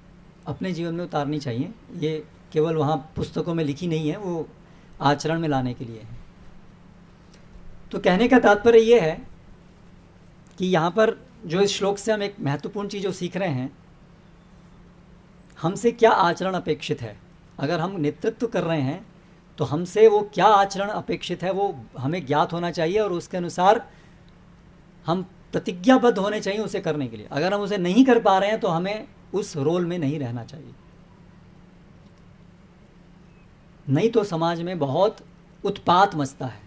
अपने जीवन में उतारनी चाहिए। ये केवल वहाँ पुस्तकों में लिखी नहीं है, वो आचरण में लाने के लिए है। तो कहने का तात्पर्य ये है कि यहाँ पर जो इस श्लोक से हम एक महत्वपूर्ण चीज़ जो सीख रहे हैं, हमसे क्या आचरण अपेक्षित है। अगर हम नेतृत्व कर रहे हैं तो हमसे वो क्या आचरण अपेक्षित है वो हमें ज्ञात होना चाहिए, और उसके अनुसार हम प्रतिज्ञाबद्ध होने चाहिए उसे करने के लिए। अगर हम उसे नहीं कर पा रहे हैं तो हमें उस रोल में नहीं रहना चाहिए, नहीं तो समाज में बहुत उत्पात मचता है।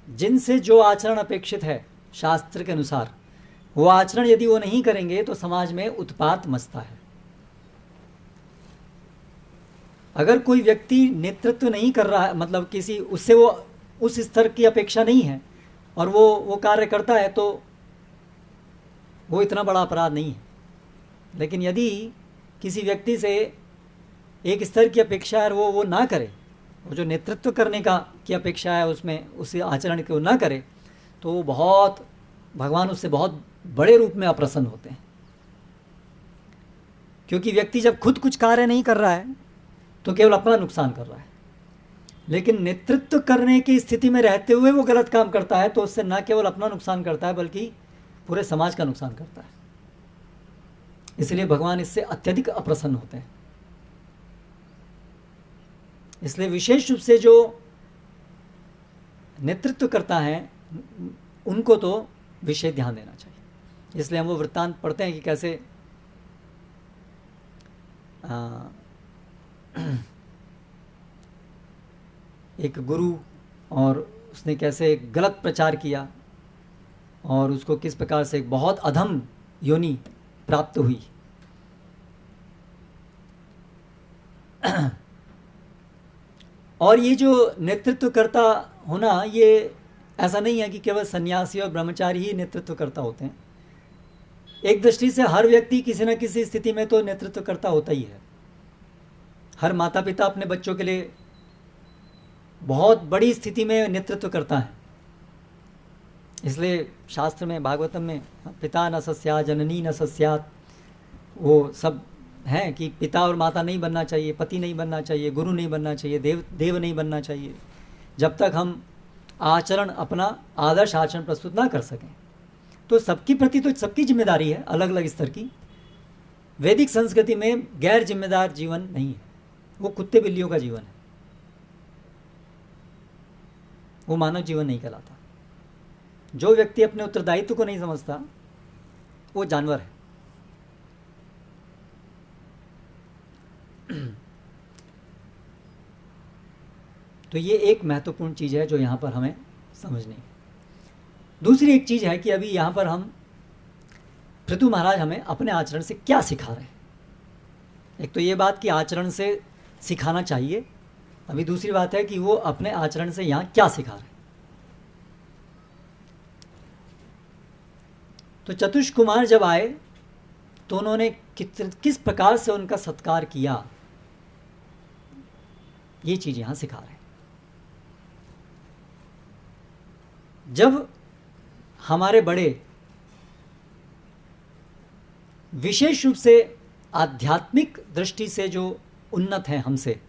जिनसे जो आचरण अपेक्षित है शास्त्र के अनुसार, वो आचरण यदि वो नहीं करेंगे तो समाज में उत्पात मचता है। अगर कोई व्यक्ति नेतृत्व नहीं कर रहा है, मतलब किसी उससे वो उस स्तर की अपेक्षा नहीं है और वो कार्य करता है, तो वो इतना बड़ा अपराध नहीं है। लेकिन यदि किसी व्यक्ति से एक स्तर की अपेक्षा है और वो ना करे, वो जो नेतृत्व करने की अपेक्षा है उसमें उस आचरण को ना करे, तो वो बहुत, भगवान उससे बहुत बड़े रूप में अप्रसन्न होते हैं। क्योंकि व्यक्ति जब खुद कुछ कार्य नहीं कर रहा है तो केवल अपना नुकसान कर रहा है, लेकिन नेतृत्व करने की स्थिति में रहते हुए वो गलत काम करता है तो उससे न केवल अपना नुकसान करता है बल्कि पूरे समाज का नुकसान करता है। इसलिए भगवान इससे अत्यधिक अप्रसन्न होते हैं। इसलिए विशेष रूप से जो नेतृत्व करता है उनको तो विशेष ध्यान देना चाहिए। इसलिए हम वो वृत्तांत पढ़ते हैं कि कैसे एक गुरु और उसने कैसे गलत प्रचार किया और उसको किस प्रकार से एक बहुत अधम योनि प्राप्त हुई। और ये जो नेतृत्व करता होना, ये ऐसा नहीं है कि केवल सन्यासी और ब्रह्मचारी ही नेतृत्व करता होते हैं। एक दृष्टि से हर व्यक्ति किसी न किसी स्थिति में तो नेतृत्व करता होता ही है। हर माता पिता अपने बच्चों के लिए बहुत बड़ी स्थिति में नेतृत्व करता है। इसलिए शास्त्र में, भागवतम में पिता न सस्या जननी न सस्यात, वो सब हैं कि पिता और माता नहीं बनना चाहिए, पति नहीं बनना चाहिए, गुरु नहीं बनना चाहिए, देव नहीं बनना चाहिए, जब तक हम आचरण, अपना आदर्श आचरण प्रस्तुत ना कर सकें। तो सबकी प्रति तो सबकी जिम्मेदारी है, अलग अलग स्तर की। वैदिक संस्कृति में गैर जिम्मेदार जीवन नहीं है, वो कुत्ते बिल्लियों का जीवन है, वो मानव जीवन नहीं कहलाता। जो व्यक्ति अपने उत्तरदायित्व को नहीं समझता वो जानवर है। तो ये एक महत्वपूर्ण चीज़ है जो यहाँ पर हमें समझनी है। दूसरी एक चीज़ है कि अभी यहाँ पर हम, पृथु महाराज हमें अपने आचरण से क्या सिखा रहे हैं। एक तो ये बात कि आचरण से सिखाना चाहिए, अभी दूसरी बात है कि वो अपने आचरण से यहाँ क्या सिखा रहे हैं। तो चतुष कुमार जब आए तो उन्होंने किस प्रकार से उनका सत्कार किया, ये चीज़ यहाँ सिखा रहे हैं। जब हमारे बड़े विशेष रूप से आध्यात्मिक दृष्टि से जो उन्नत हैं हमसे,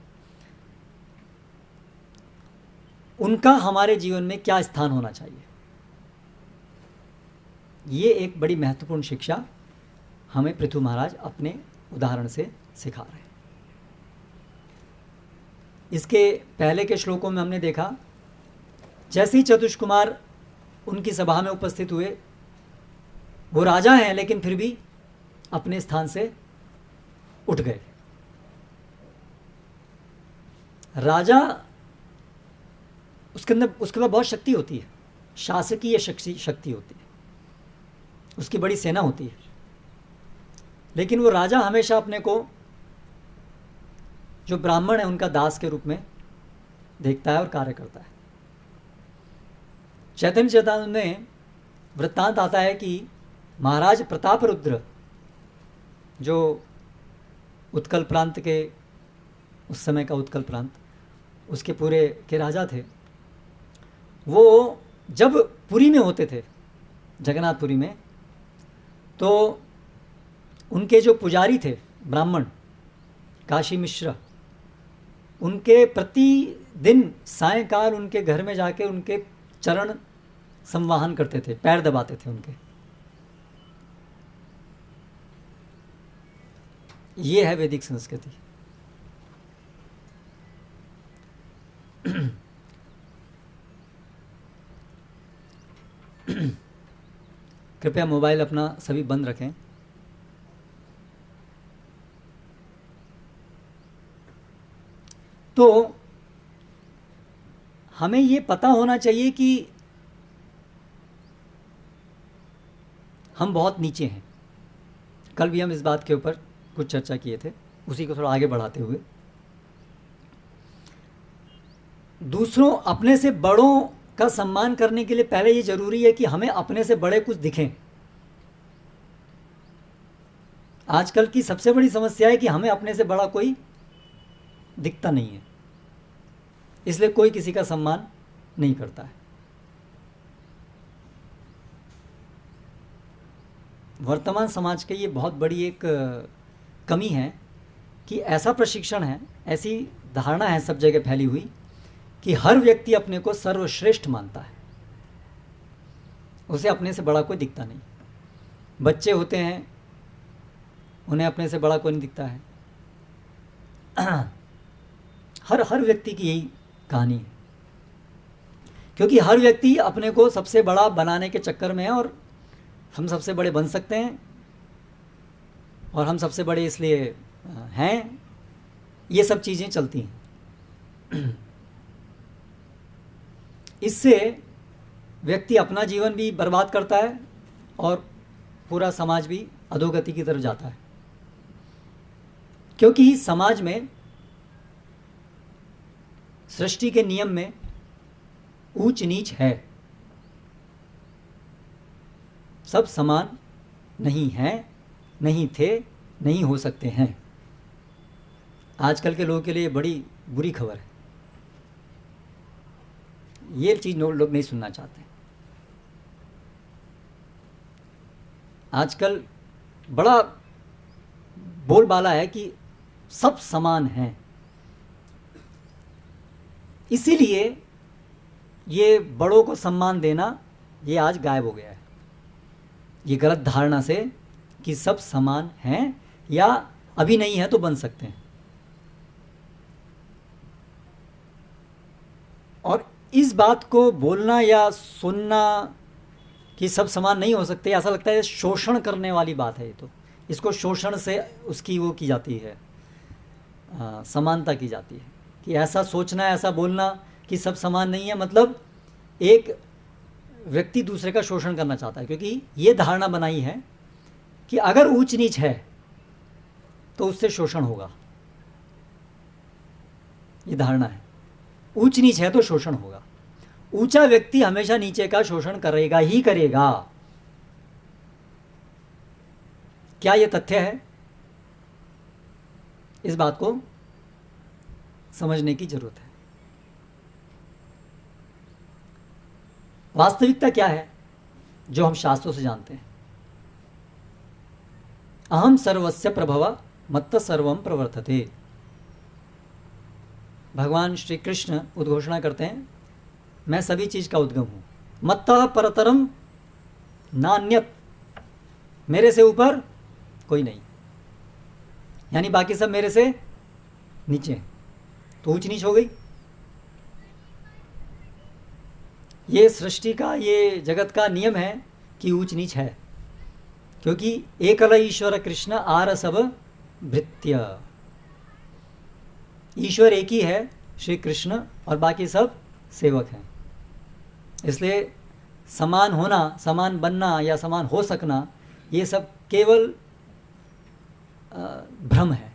उनका हमारे जीवन में क्या स्थान होना चाहिए, ये एक बड़ी महत्वपूर्ण शिक्षा हमें पृथु महाराज अपने उदाहरण से सिखा रहे हैं। इसके पहले के श्लोकों में हमने देखा, जैसे ही चतुष कुमार उनकी सभा में उपस्थित हुए, वो राजा हैं लेकिन फिर भी अपने स्थान से उठ गए। राजा, उसके अंदर, उसके पास बहुत शक्ति होती है, शासकीय शक्ति होती है, उसकी बड़ी सेना होती है, लेकिन वो राजा हमेशा अपने को जो ब्राह्मण है उनका दास के रूप में देखता है और कार्य करता है। चैतन्य चेतानंद में वृत्तांत आता है कि महाराज प्रतापरुद्र, जो उत्कल प्रांत के, उस समय का उत्कल प्रांत, उसके पूरे के राजा थे, वो जब पुरी में होते थे, जगन्नाथपुरी में, तो उनके जो पुजारी थे ब्राह्मण काशी मिश्र, उनके प्रतिदिन सायंकाल उनके घर में जाके उनके चरण संवाहन करते थे, पैर दबाते थे उनके। ये है वैदिक संस्कृति। कृपया मोबाइल अपना सभी बंद रखें। तो हमें ये पता होना चाहिए कि हम बहुत नीचे हैं। कल भी हम इस बात के ऊपर कुछ चर्चा किए थे, उसी को थोड़ा आगे बढ़ाते हुए, दूसरों, अपने से बड़ों का सम्मान करने के लिए पहले ये जरूरी है कि हमें अपने से बड़े कुछ दिखें। आजकल की सबसे बड़ी समस्या है कि हमें अपने से बड़ा कोई दिखता नहीं है, इसलिए कोई किसी का सम्मान नहीं करता है। वर्तमान समाज के ये बहुत बड़ी एक कमी है कि ऐसा प्रशिक्षण है, ऐसी धारणा है सब जगह फैली हुई कि हर व्यक्ति अपने को सर्वश्रेष्ठ मानता है, उसे अपने से बड़ा कोई दिखता नहीं। बच्चे होते हैं, उन्हें अपने से बड़ा कोई नहीं दिखता है। हर व्यक्ति की यही कहानी है, क्योंकि हर व्यक्ति अपने को सबसे बड़ा बनाने के चक्कर में है, और हम सबसे बड़े बन सकते हैं और हम सबसे बड़े इसलिए हैं, ये सब चीज़ें चलती हैं। इससे व्यक्ति अपना जीवन भी बर्बाद करता है और पूरा समाज भी अधोगति की तरफ जाता है, क्योंकि समाज में, सृष्टि के नियम में ऊंच नीच है, सब समान नहीं हैं, नहीं थे, नहीं हो सकते हैं। आजकल के लोगों के लिए बड़ी बुरी खबर है। ये चीज़ लोग नहीं सुनना चाहते। आजकल बड़ा बोलबाला है कि सब समान हैं, इसीलिए ये बड़ों को सम्मान देना ये आज गायब हो गया है। ये गलत धारणा से कि सब समान हैं या अभी नहीं है तो बन सकते हैं। और इस बात को बोलना या सुनना कि सब समान नहीं हो सकते, ऐसा लगता है शोषण करने वाली बात है। ये तो इसको शोषण से उसकी वो की जाती है, समानता की जाती है कि ऐसा सोचना, ऐसा बोलना कि सब समान नहीं है, मतलब एक व्यक्ति दूसरे का शोषण करना चाहता है। क्योंकि ये धारणा बनाई है कि अगर ऊंच नीच है तो उससे शोषण होगा। ये धारणा है, ऊंच नीच है तो शोषण होगा। ऊंचा व्यक्ति हमेशा नीचे का शोषण करेगा ही करेगा। क्या यह तथ्य है? इस बात को समझने की जरूरत है। वास्तविकता क्या है जो हम शास्त्रों से जानते हैं? अहम सर्वस्य प्रभव मत्त सर्वम प्रवर्तते। भगवान श्री कृष्ण उद्घोषणा करते हैं, मैं सभी चीज का उद्गम हूं। मत्तः परतरम नान्यत, मेरे से ऊपर कोई नहीं, यानी बाकी सब मेरे से नीचे। तो ऊंच नीच हो गई। ये सृष्टि का, ये जगत का नियम है कि ऊंच नीच है, क्योंकि एकल ईश्वर कृष्ण आर सब भृत्य। ईश्वर एक ही है, श्री कृष्ण, और बाकी सब सेवक हैं। इसलिए समान होना, समान बनना या समान हो सकना, ये सब केवल भ्रम है,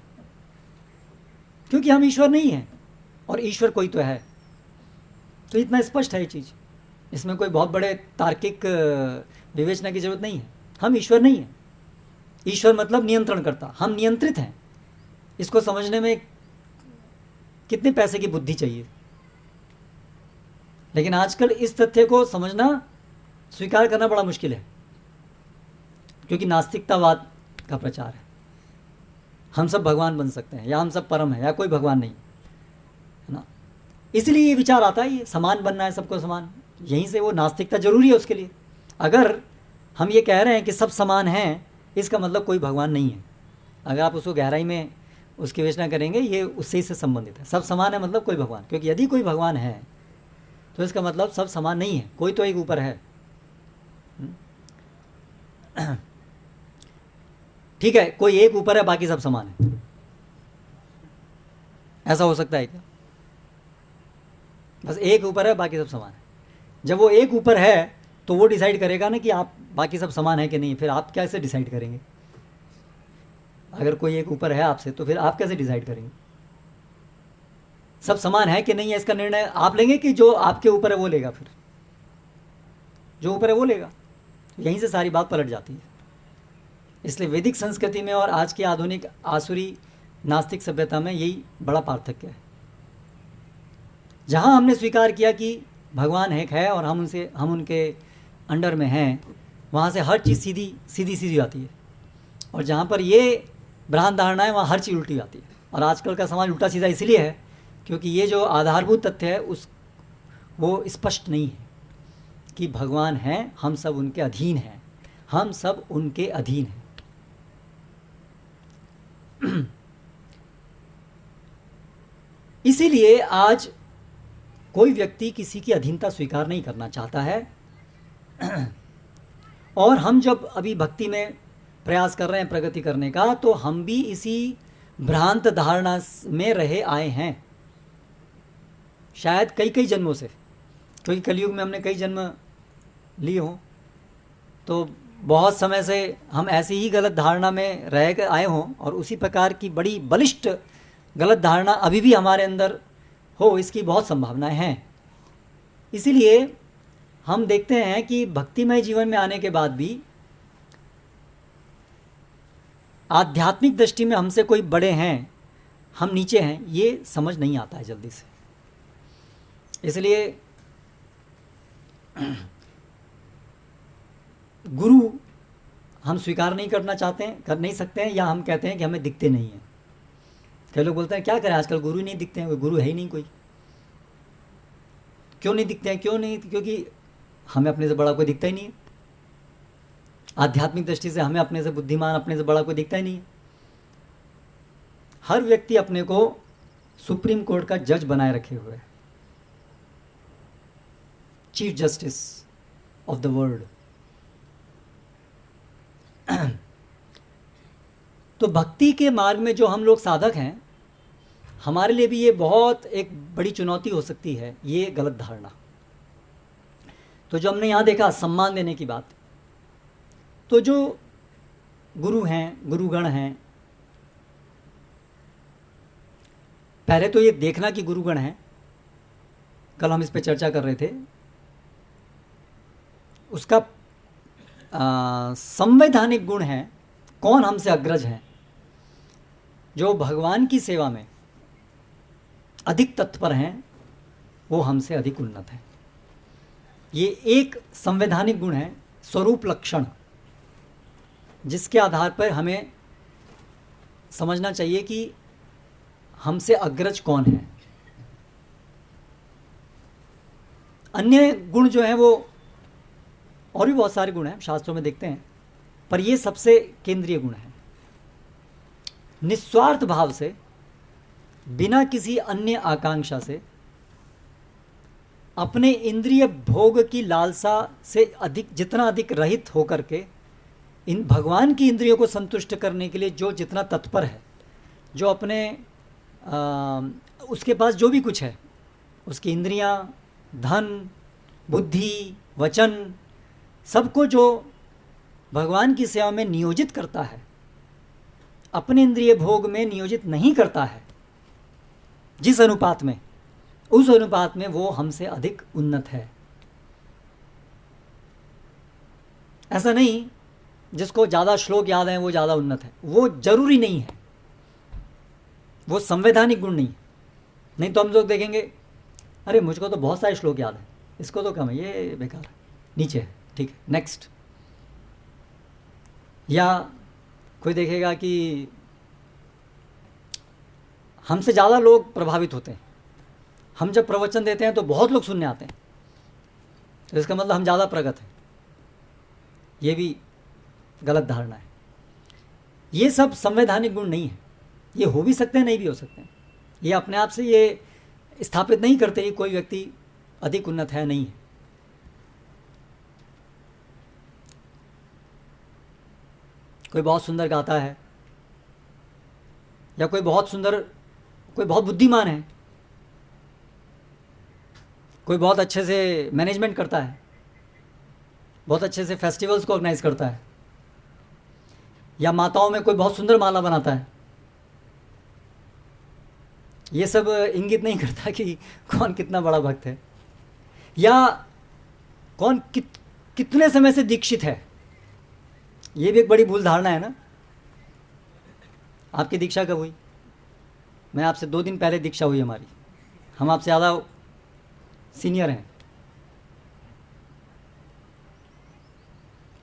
क्योंकि हम ईश्वर नहीं हैं और ईश्वर कोई तो है। तो इतना स्पष्ट है ये चीज़, इसमें कोई बहुत बड़े तार्किक विवेचना की जरूरत नहीं है। हम ईश्वर नहीं हैं। ईश्वर मतलब नियंत्रण करता, हम नियंत्रित हैं। इसको समझने में कितने पैसे की बुद्धि चाहिए। लेकिन आजकल इस तथ्य को समझना, स्वीकार करना बड़ा मुश्किल है, क्योंकि नास्तिकतावाद का प्रचार है। हम सब भगवान बन सकते हैं, या हम सब परम है, या कोई भगवान नहीं, है ना। इसलिए ये विचार आता है, ये समान बनना है, सबको समान। यहीं से वो नास्तिकता जरूरी है उसके लिए। अगर हम ये कह रहे हैं कि सब समान हैं, इसका मतलब कोई भगवान नहीं है। अगर आप उसको गहराई में उसकी विवेचना करेंगे, ये उससे से संबंधित है। सब समान है मतलब कोई भगवान, क्योंकि यदि कोई भगवान है तो इसका मतलब सब समान नहीं है, कोई तो एक ऊपर है। ठीक है, कोई एक ऊपर है, बाकी सब समान है, ऐसा हो सकता है क्या? बस एक ऊपर है, बाकी सब समान है। जब वो एक ऊपर है तो वो डिसाइड करेगा ना कि आप बाकी सब समान है कि नहीं। फिर आप कैसे डिसाइड करेंगे? अगर कोई एक ऊपर है आपसे, तो फिर आप कैसे डिसाइड करेंगे सब समान है कि नहीं है? इसका निर्णय आप लेंगे कि जो आपके ऊपर है वो लेगा? फिर जो ऊपर है वो लेगा। यहीं से सारी बात पलट जाती है। इसलिए वैदिक संस्कृति में और आज की आधुनिक आसुरी नास्तिक सभ्यता में यही बड़ा पार्थक्य है। जहाँ हमने स्वीकार किया कि भगवान एक है और हम उनके अंडर में हैं, वहाँ से हर चीज़ सीधी आती है। और जहाँ पर ये भ्रांत धारणा है, वहाँ हर चीज़ उल्टी आती है। और आजकल का समाज उल्टा सीधा इसलिए है क्योंकि ये जो आधारभूत तथ्य है वो स्पष्ट नहीं है कि भगवान हैं, हम सब उनके अधीन हैं, हम सब उनके अधीन हैं। इसीलिए आज कोई व्यक्ति किसी की अधीनता स्वीकार नहीं करना चाहता है। और हम जब अभी भक्ति में प्रयास कर रहे हैं प्रगति करने का, तो हम भी इसी भ्रांत धारणा में रहे आए हैं, शायद कई जन्मों से। क्योंकि कलयुग में हमने कई जन्म लिए हों, तो बहुत समय से हम ऐसी ही गलत धारणा में रह कर आए हों, और उसी प्रकार की बड़ी बलिष्ठ गलत धारणा अभी भी हमारे अंदर हो, इसकी बहुत संभावनाएं हैं। इसीलिए हम देखते हैं कि भक्तिमय जीवन में आने के बाद भी आध्यात्मिक दृष्टि में हमसे कोई बड़े हैं, हम नीचे हैं, ये समझ नहीं आता है जल्दी से। इसलिए गुरु हम स्वीकार नहीं करना चाहते हैं, कर नहीं सकते हैं, या हम कहते हैं कि हमें दिखते नहीं हैं। कई लोग बोलते हैं क्या करें, आजकल गुरु ही नहीं दिखते हैं, कोई गुरु है ही नहीं कोई। क्यों नहीं दिखते हैं? क्यों नहीं? क्योंकि हमें अपने से बड़ा कोई दिखता ही नहीं है। आध्यात्मिक दृष्टि से हमें अपने से बुद्धिमान, अपने से बड़ा कोई दिखता ही नहीं है। हर व्यक्ति अपने को सुप्रीम कोर्ट का जज बनाए रखे हुए है, chief justice of the world. तो भक्ति के मार्ग में जो हम लोग साधक हैं, हमारे लिए भी ये बहुत एक बड़ी चुनौती हो सकती है, ये गलत धारणा। तो जो हमने यहाँ देखा सम्मान देने की बात, तो जो गुरु हैं, गुरुगण हैं, पहले तो ये देखना कि गुरुगण हैं, कल हम इस पे चर्चा कर रहे थे। उसका संवैधानिक गुण है, कौन हमसे अग्रज हैं, जो भगवान की सेवा में अधिक तत्पर हैं, वो हमसे अधिक उन्नत हैं। ये एक संवैधानिक गुण है, स्वरूप लक्षण, जिसके आधार पर हमें समझना चाहिए कि हमसे अग्रज कौन है। अन्य गुण जो हैं वो और भी बहुत सारे गुण हैं, शास्त्रों में देखते हैं, पर ये सबसे केंद्रीय गुण है। निस्वार्थ भाव से, बिना किसी अन्य आकांक्षा से, अपने इंद्रिय भोग की लालसा से अधिक, जितना अधिक रहित होकर के इन भगवान की इंद्रियों को संतुष्ट करने के लिए जो जितना तत्पर है, जो अपने उसके पास जो भी कुछ है, उसकी इंद्रियां, धन, बुद्धि, वचन, सबको जो भगवान की सेवा में नियोजित करता है, अपने इंद्रिय भोग में नियोजित नहीं करता है, जिस अनुपात में, उस अनुपात में वो हमसे अधिक उन्नत है। ऐसा नहीं जिसको ज़्यादा श्लोक याद है वो ज़्यादा उन्नत है, वो जरूरी नहीं है, वो संवैधानिक गुण नहीं है। नहीं तो हम लोग देखेंगे, अरे मुझको तो बहुत सारे श्लोक याद है, इसको तो कम है, ये बेकार है, नीचे है, ठीक है, नेक्स्ट। या कोई देखेगा कि हमसे ज़्यादा लोग प्रभावित होते हैं, हम जब प्रवचन देते हैं तो बहुत लोग सुनने आते हैं, तो इसका मतलब हम ज़्यादा प्रगत हैं। ये भी गलत धारणा है। ये सब संवैधानिक गुण नहीं है। ये हो भी सकते हैं, नहीं भी हो सकते हैं। ये अपने आप से ये स्थापित नहीं करते कि कोई व्यक्ति अधिक उन्नत है, नहीं है। कोई बहुत सुंदर गाता है, या कोई बहुत बुद्धिमान है, कोई बहुत अच्छे से मैनेजमेंट करता है, बहुत अच्छे से फेस्टिवल्स को ऑर्गेनाइज करता है, या माताओं में कोई बहुत सुंदर माला बनाता है, ये सब इंगित नहीं करता कि कौन कितना बड़ा भक्त है, या कौन कितने समय से दीक्षित है। ये भी एक बड़ी भूल धारणा है ना। आपकी दीक्षा कब हुई? मैं आपसे 2 दिन पहले दीक्षा हुई हमारी। हम आपसे ज़्यादा सीनियर हैं।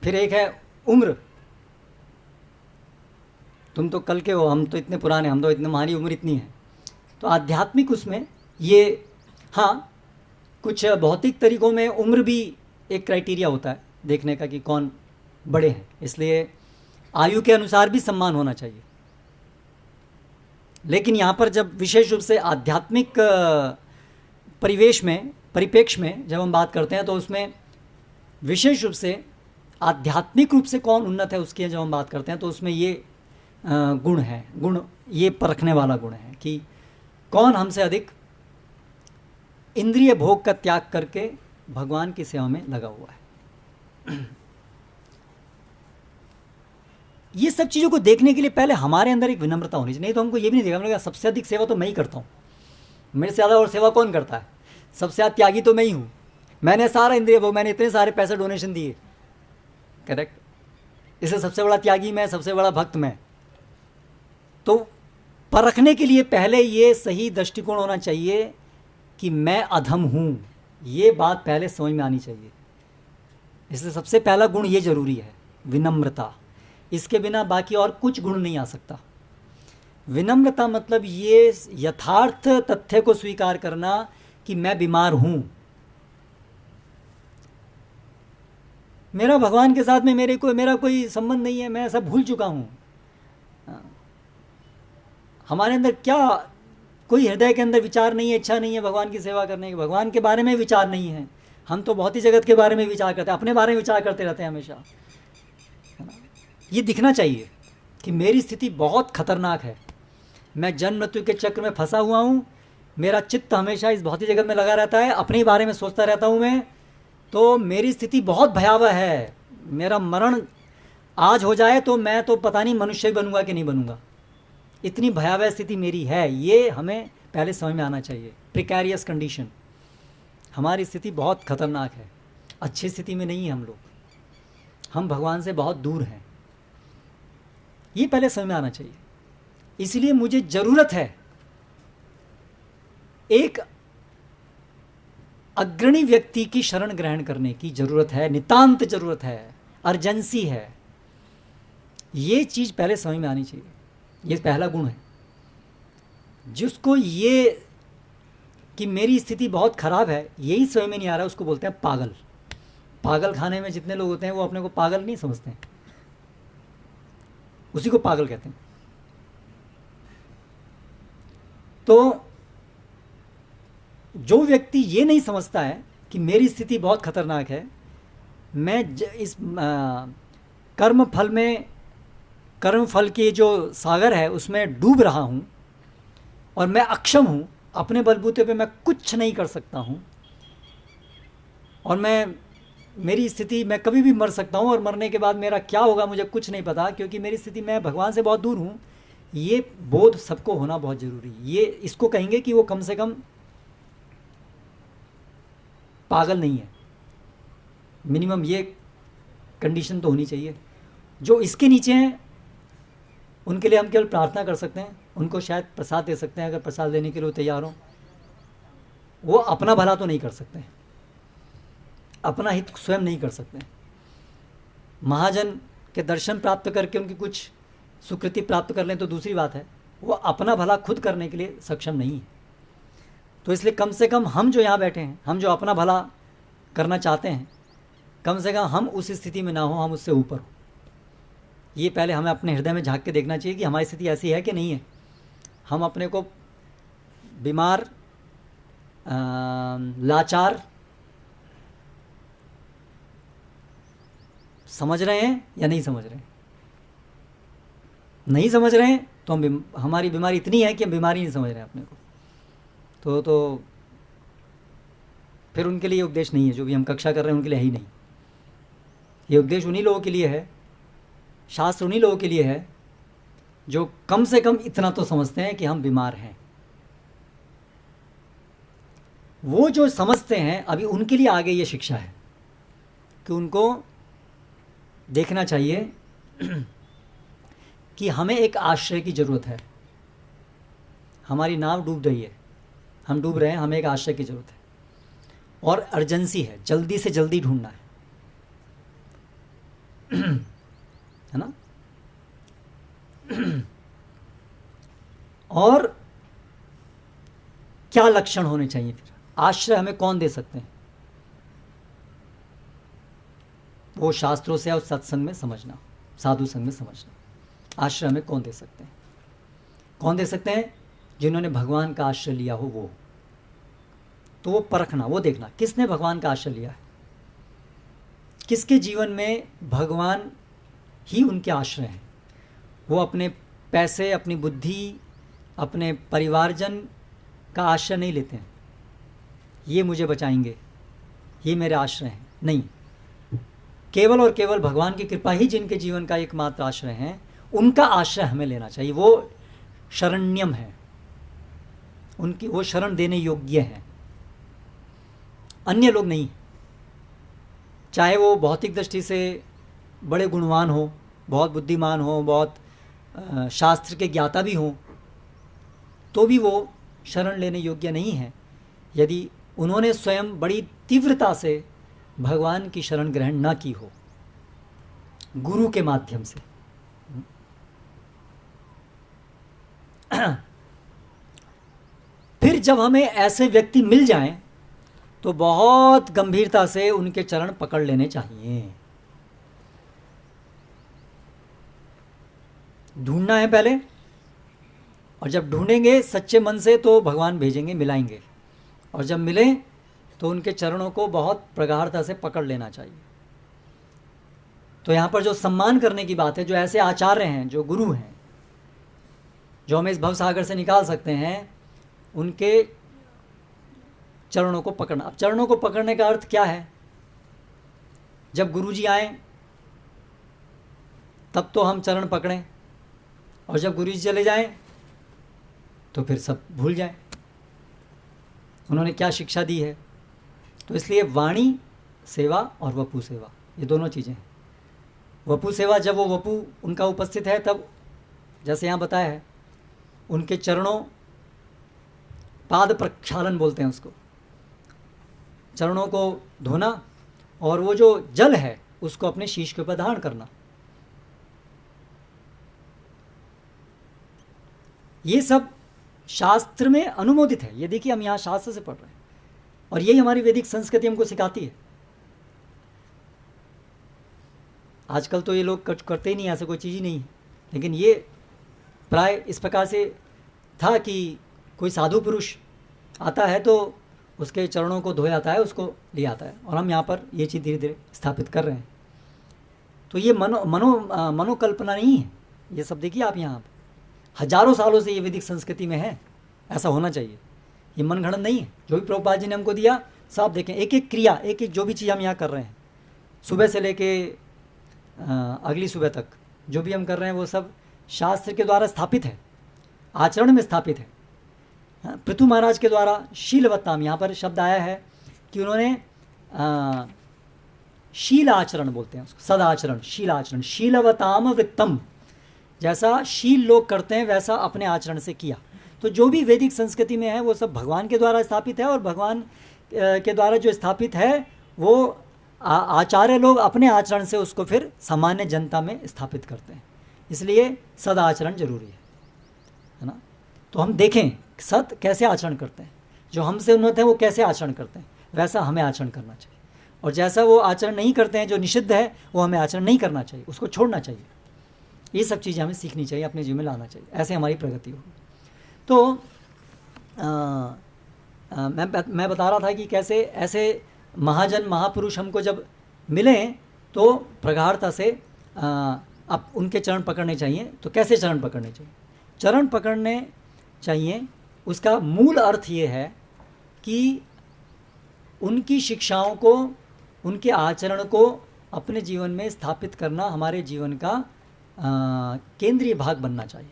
फिर एक है उम्र, तुम तो कल के हो, हम तो इतने पुराने, हम तो इतने, हमारी उम्र इतनी है। तो आध्यात्मिक उसमें ये, हाँ, कुछ भौतिक तरीकों में उम्र भी एक क्राइटेरिया होता है देखने का कि कौन बड़े हैं, इसलिए आयु के अनुसार भी सम्मान होना चाहिए। लेकिन यहाँ पर जब विशेष रूप से आध्यात्मिक परिप्रेक्ष्य में जब हम बात करते हैं, तो उसमें विशेष रूप से आध्यात्मिक रूप से कौन उन्नत है उसकी जब हम बात करते हैं, तो उसमें ये गुण ये परखने वाला गुण है कि कौन हमसे अधिक इंद्रिय भोग का त्याग करके भगवान की सेवा में लगा हुआ है। ये सब चीज़ों को देखने के लिए पहले हमारे अंदर एक विनम्रता होनी चाहिए, नहीं तो हमको ये भी नहीं देखा, हमने कहा सबसे अधिक सेवा तो मैं ही करता हूँ, मेरे से ज़्यादा और सेवा कौन करता है, सबसे ज़्यादा त्यागी तो मैं ही हूँ, मैंने सारा इंद्रिय भोग, मैंने इतने सारे पैसे डोनेशन दिए, करेक्ट, इससे सबसे बड़ा त्यागी मैं, सबसे बड़ा भक्त मैं। तो परखने के लिए पहले ये सही दृष्टिकोण होना चाहिए कि मैं अधम हूँ, ये बात पहले समझ में आनी चाहिए। इसलिए सबसे पहला गुण ये जरूरी है, विनम्रता। इसके बिना बाकी और कुछ गुण नहीं आ सकता। विनम्रता मतलब ये यथार्थ तथ्य को स्वीकार करना कि मैं बीमार हूँ। मेरा भगवान के साथ में मेरा कोई संबंध नहीं है, मैं सब भूल चुका हूँ। हमारे अंदर क्या कोई हृदय के अंदर विचार नहीं है, इच्छा नहीं है भगवान की सेवा करने की, भगवान के बारे में विचार नहीं है। हम तो बहुत ही जगत के बारे में विचार करते हैं, अपने बारे में विचार करते रहते हैं हमेशा, है ना। ये दिखना चाहिए कि मेरी स्थिति बहुत खतरनाक है, मैं जन्म मृत्यु के चक्र में फंसा हुआ हूँ, मेरा चित्त हमेशा इस भौतिक जगत में लगा रहता है, अपने ही बारे में सोचता रहता हूँ मैं, तो मेरी स्थिति बहुत भयावह है। मेरा मरण आज हो जाए तो मैं तो पता नहीं मनुष्य ही बनूंगा कि नहीं बनूंगा, इतनी भयावह स्थिति मेरी है। ये हमें पहले समझ में आना चाहिए। प्रिकैरियस कंडीशन, हमारी स्थिति बहुत खतरनाक है, अच्छी स्थिति में नहीं है हम लोग, हम भगवान से बहुत दूर हैं, ये पहले समझ में आना चाहिए। इसलिए मुझे ज़रूरत है, एक अग्रणी व्यक्ति की शरण ग्रहण करने की ज़रूरत है, नितांत ज़रूरत है, अर्जेंसी है। ये चीज़ पहले समझ में आनी चाहिए। ये पहला गुण है। जिसको ये कि मेरी स्थिति बहुत ख़राब है यही समझ में नहीं आ रहा, उसको बोलते हैं पागल। पागल खाने में जितने लोग होते हैं वो अपने को पागल नहीं समझते हैं, उसी को पागल कहते हैं। तो जो व्यक्ति ये नहीं समझता है कि मेरी स्थिति बहुत खतरनाक है, मैं इस कर्म फल के जो सागर है उसमें डूब रहा हूँ और मैं अक्षम हूँ, अपने बलबूते पे मैं कुछ नहीं कर सकता हूँ, और मेरी स्थिति, मैं कभी भी मर सकता हूँ और मरने के बाद मेरा क्या होगा मुझे कुछ नहीं पता, क्योंकि मेरी स्थिति, मैं भगवान से बहुत दूर हूँ। ये बोध सबको होना बहुत ज़रूरी है। ये इसको कहेंगे कि वो कम से कम पागल नहीं है, मिनिमम ये कंडीशन तो होनी चाहिए। जो इसके नीचे हैं उनके लिए हम केवल प्रार्थना कर सकते हैं, उनको शायद प्रसाद दे सकते हैं अगर प्रसाद देने के लिए तैयार हो। वो अपना भला तो नहीं कर सकते, अपना हित स्वयं नहीं कर सकते। महाजन के दर्शन प्राप्त करके उनकी कुछ सुकृति प्राप्त कर लें तो दूसरी बात है, वो अपना भला खुद करने के लिए सक्षम नहीं है। तो इसलिए कम से कम हम जो यहाँ बैठे हैं, हम जो अपना भला करना चाहते हैं, कम से कम हम उस स्थिति में ना हो, हम उससे ऊपर हो। ये पहले हमें अपने हृदय में झांक के देखना चाहिए कि हमारी स्थिति ऐसी है कि नहीं है। हम अपने को बीमार, लाचार समझ रहे हैं या नहीं समझ रहे हैं। नहीं समझ रहे हैं तो हमारी बीमारी इतनी है कि हम बीमारी नहीं समझ रहे हैं अपने को। तो फिर उनके लिए उपदेश नहीं है, जो भी हम कक्षा कर रहे हैं उनके लिए है ही नहीं। ये उपदेश उन्हीं लोगों के लिए है, शास्त्र उन्हीं लोगों के लिए है जो कम से कम इतना तो समझते हैं कि हम बीमार हैं। वो जो समझते हैं अभी उनके लिए आगे ये शिक्षा है कि उनको देखना चाहिए कि हमें एक आश्रय की ज़रूरत है। हमारी नाव डूब रही है, हम डूब रहे हैं, हमें एक आश्रय की ज़रूरत है और अर्जेंसी है, जल्दी से जल्दी ढूंढना है ना। और क्या लक्षण होने चाहिए फिर? आश्रय हमें कौन दे सकते हैं? वो शास्त्रों से और सत्संग में समझना, साधु संग में समझना। आश्रय हमें कौन दे सकते हैं? कौन दे सकते हैं? जिन्होंने भगवान का आश्रय लिया हो वो। तो वो परखना, वो देखना किसने भगवान का आश्रय लिया है, किसके जीवन में भगवान ही उनके आश्रय हैं। वो अपने पैसे, अपनी बुद्धि, अपने परिवारजन का आश्रय नहीं लेते हैं, ये मुझे बचाएंगे, ये मेरे आश्रय हैं, नहीं। केवल और केवल भगवान की कृपा ही जिनके जीवन का एकमात्र आश्रय है, उनका आश्रय हमें लेना चाहिए। वो शरण्यम है, उनकी वो शरण देने योग्य है, अन्य लोग नहीं। चाहे वो भौतिक दृष्टि से बड़े गुणवान हो, बहुत बुद्धिमान हो, बहुत शास्त्र के ज्ञाता भी हों, तो भी वो शरण लेने योग्य नहीं है यदि उन्होंने स्वयं बड़ी तीव्रता से भगवान की शरण ग्रहण न की हो गुरु के माध्यम से। फिर जब हमें ऐसे व्यक्ति मिल जाएं तो बहुत गंभीरता से उनके चरण पकड़ लेने चाहिए। ढूंढना है पहले, और जब ढूंढेंगे सच्चे मन से तो भगवान भेजेंगे, मिलाएंगे, और जब मिले तो उनके चरणों को बहुत प्रगाढ़ता से पकड़ लेना चाहिए। तो यहाँ पर जो सम्मान करने की बात है, जो ऐसे आचार्य हैं, जो गुरु हैं, जो हमें इस भवसागर से निकाल सकते हैं, उनके चरणों को पकड़ना। अब चरणों को पकड़ने का अर्थ क्या है? जब गुरुजी आए तब तो हम चरण पकड़ें, और जब गुरुजी चले जाएं तो फिर सब भूल जाएं उन्होंने क्या शिक्षा दी है। तो इसलिए वाणी सेवा और वपु सेवा, ये दोनों चीज़ें हैं। वपु सेवा, जब वो वपु उनका उपस्थित है तब, जैसे यहाँ बताया है, उनके चरणों, पाद प्रक्षालन बोलते हैं उसको, चरणों को धोना, और वो जो जल है उसको अपने शीश के ऊपर धारण करना। ये सब शास्त्र में अनुमोदित है। ये देखिए, हम यहाँ शास्त्र से पढ़ रहे हैं और यही हमारी वैदिक संस्कृति हमको सिखाती है। आजकल तो ये लोग करते ही नहीं, ऐसा कोई चीज़ ही नहीं है, लेकिन ये प्राय इस प्रकार से था कि कोई साधु पुरुष आता है तो उसके चरणों को धोया जाता है, उसको ले आता है, और हम यहाँ पर ये चीज़ धीरे धीरे स्थापित कर रहे हैं। तो ये मनोकल्पना नहीं है, ये सब देखिए आप यहाँ हजारों सालों से ये वैदिक संस्कृति में है, ऐसा होना चाहिए। ये मनगढ़ंत नहीं है। जो भी प्रभुपाद जी ने हमको दिया सब देखें, एक एक क्रिया, एक एक जो भी चीज़ हम यहाँ कर रहे हैं, सुबह से लेके अगली सुबह तक जो भी हम कर रहे हैं वो सब शास्त्र के द्वारा स्थापित है, आचरण में स्थापित है। पृथु महाराज के द्वारा शीलवत्ताम, यहाँ पर शब्द आया है कि उन्होंने शील आचरण बोलते हैं उसको, सदाचरण, शील आचरण, शीलवताम वृत्तम, जैसा शील लोग करते हैं वैसा अपने आचरण से किया। तो जो भी वैदिक संस्कृति में है वो सब भगवान के द्वारा स्थापित है, और भगवान के द्वारा जो स्थापित है वो आचार्य लोग अपने आचरण से उसको फिर सामान्य जनता में स्थापित करते हैं। इसलिए सदाचरण जरूरी है ना। तो हम देखें सत कैसे आचरण करते हैं, जो हमसे उन्नत है वो कैसे आचरण करते हैं, वैसा हमें आचरण करना चाहिए। और जैसा वो आचरण नहीं करते हैं, जो निषिद्ध है, वो हमें आचरण नहीं करना चाहिए, उसको छोड़ना चाहिए। ये सब चीज़ें हमें सीखनी चाहिए, अपने जीवन में लाना चाहिए, ऐसे हमारी प्रगति होगी। तो मैं बता रहा था कि कैसे ऐसे महाजन महापुरुष हमको जब मिलें तो प्रगाढ़ता से अब उनके चरण पकड़ने चाहिए। तो कैसे चरण पकड़ने चाहिए? चरण पकड़ने चाहिए, उसका मूल अर्थ ये है कि उनकी शिक्षाओं को, उनके आचरण को अपने जीवन में स्थापित करना हमारे जीवन का केंद्रीय भाग बनना चाहिए।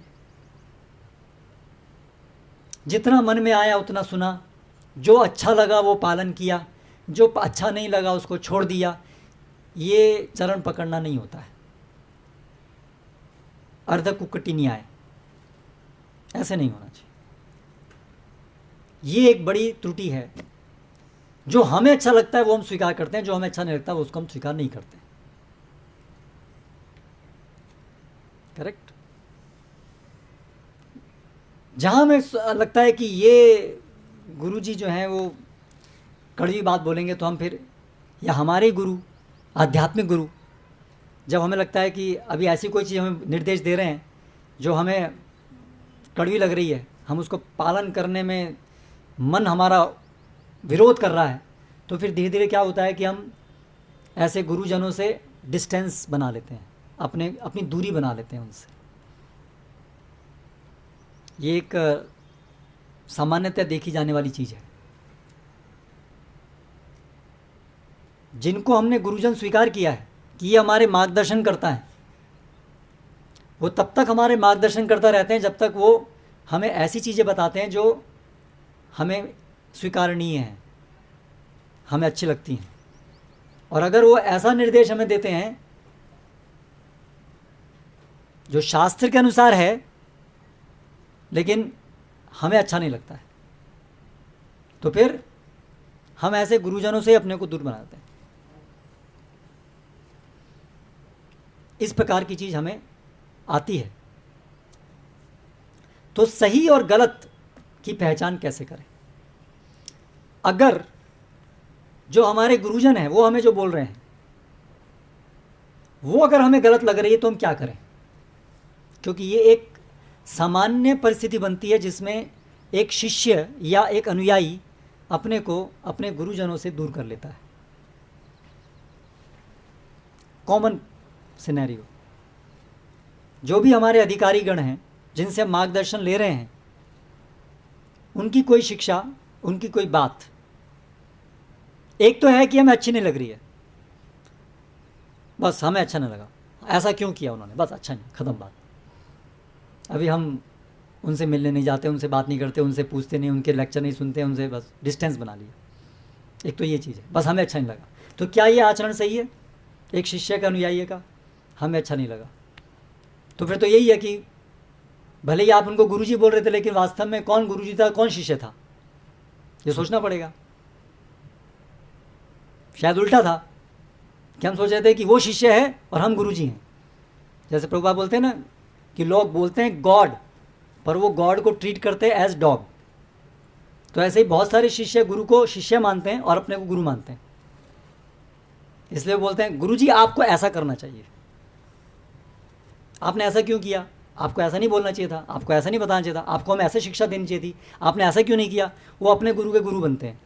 जितना मन में आया उतना सुना, जो अच्छा लगा वो पालन किया, जो अच्छा नहीं लगा उसको छोड़ दिया, ये चरण पकड़ना नहीं होता है। अर्ध कुक्कटी न्याय, ऐसे नहीं होना चाहिए। ये एक बड़ी त्रुटि है। जो हमें अच्छा लगता है वो हम स्वीकार करते हैं, जो हमें अच्छा नहीं लगता वो उसको हम स्वीकार नहीं करते। करेक्ट? जहां हमें लगता है कि ये गुरुजी जो हैं वो कड़वी बात बोलेंगे तो हम फिर, या हमारे गुरु, आध्यात्मिक गुरु, जब हमें लगता है कि अभी ऐसी कोई चीज़ हमें निर्देश दे रहे हैं जो हमें कड़वी लग रही है, हम उसको पालन करने में मन हमारा विरोध कर रहा है, तो फिर धीरे धीरे क्या होता है कि हम ऐसे गुरुजनों से डिस्टेंस बना लेते हैं, अपनी दूरी बना लेते हैं उनसे। ये एक सामान्यतः देखी जाने वाली चीज़ है। जिनको हमने गुरुजन स्वीकार किया है कि ये हमारे मार्गदर्शन करता है, वो तब तक हमारे मार्गदर्शन करता रहते हैं जब तक वो हमें ऐसी चीज़ें बताते हैं जो हमें स्वीकारनीय हैं, हमें अच्छी लगती हैं। और अगर वो ऐसा निर्देश हमें देते हैं जो शास्त्र के अनुसार है, लेकिन हमें अच्छा नहीं लगता है, तो फिर हम ऐसे गुरुजनों से अपने को दूर बनाते हैं। इस प्रकार की चीज़ हमें आती है। तो सही और गलत की पहचान कैसे करें? अगर जो हमारे गुरुजन हैं वो हमें जो बोल रहे हैं वो अगर हमें गलत लग रही है तो हम क्या करें? क्योंकि ये एक सामान्य परिस्थिति बनती है जिसमें एक शिष्य या एक अनुयायी अपने को अपने गुरुजनों से दूर कर लेता है। Common scenario. जो भी हमारे अधिकारी गण हैं जिनसे हम मार्गदर्शन ले रहे हैं, उनकी कोई शिक्षा, उनकी कोई बात, एक तो है कि हमें अच्छी नहीं लग रही है, बस हमें अच्छा नहीं लगा, ऐसा क्यों किया उन्होंने, बस अच्छा नहीं, ख़त्म बात। अभी हम उनसे मिलने नहीं जाते, उनसे बात नहीं करते, उनसे पूछते नहीं, उनके लेक्चर नहीं सुनते, उनसे बस डिस्टेंस बना लिया। एक तो ये चीज़ है, बस हमें अच्छा नहीं लगा। तो क्या ये आचरण सही है एक शिष्य का, अनुयायी का? हमें अच्छा नहीं लगा तो फिर तो यही है कि भले ही आप उनको गुरुजी बोल रहे थे, लेकिन वास्तव में कौन गुरुजी था, कौन शिष्य था, ये सोचना पड़ेगा। शायद उल्टा था कि हम सोच रहे थे कि वो शिष्य है और हम गुरुजी हैं। जैसे प्रभुपाद बोलते हैं ना कि लोग बोलते हैं गॉड, पर वो गॉड को ट्रीट करते हैं एज डॉग। तो ऐसे ही बहुत सारे शिष्य गुरु को शिष्य मानते हैं और अपने को गुरु मानते हैं। इसलिए बोलते हैं गुरुजी आपको ऐसा करना चाहिए, आपने ऐसा क्यों किया, आपको ऐसा नहीं बोलना चाहिए था, आपको ऐसा नहीं बताना चाहिए था, आपको हम ऐसे शिक्षा देनी चाहिए थी, आपने ऐसा क्यों नहीं किया। वो अपने गुरु के गुरु बनते हैं,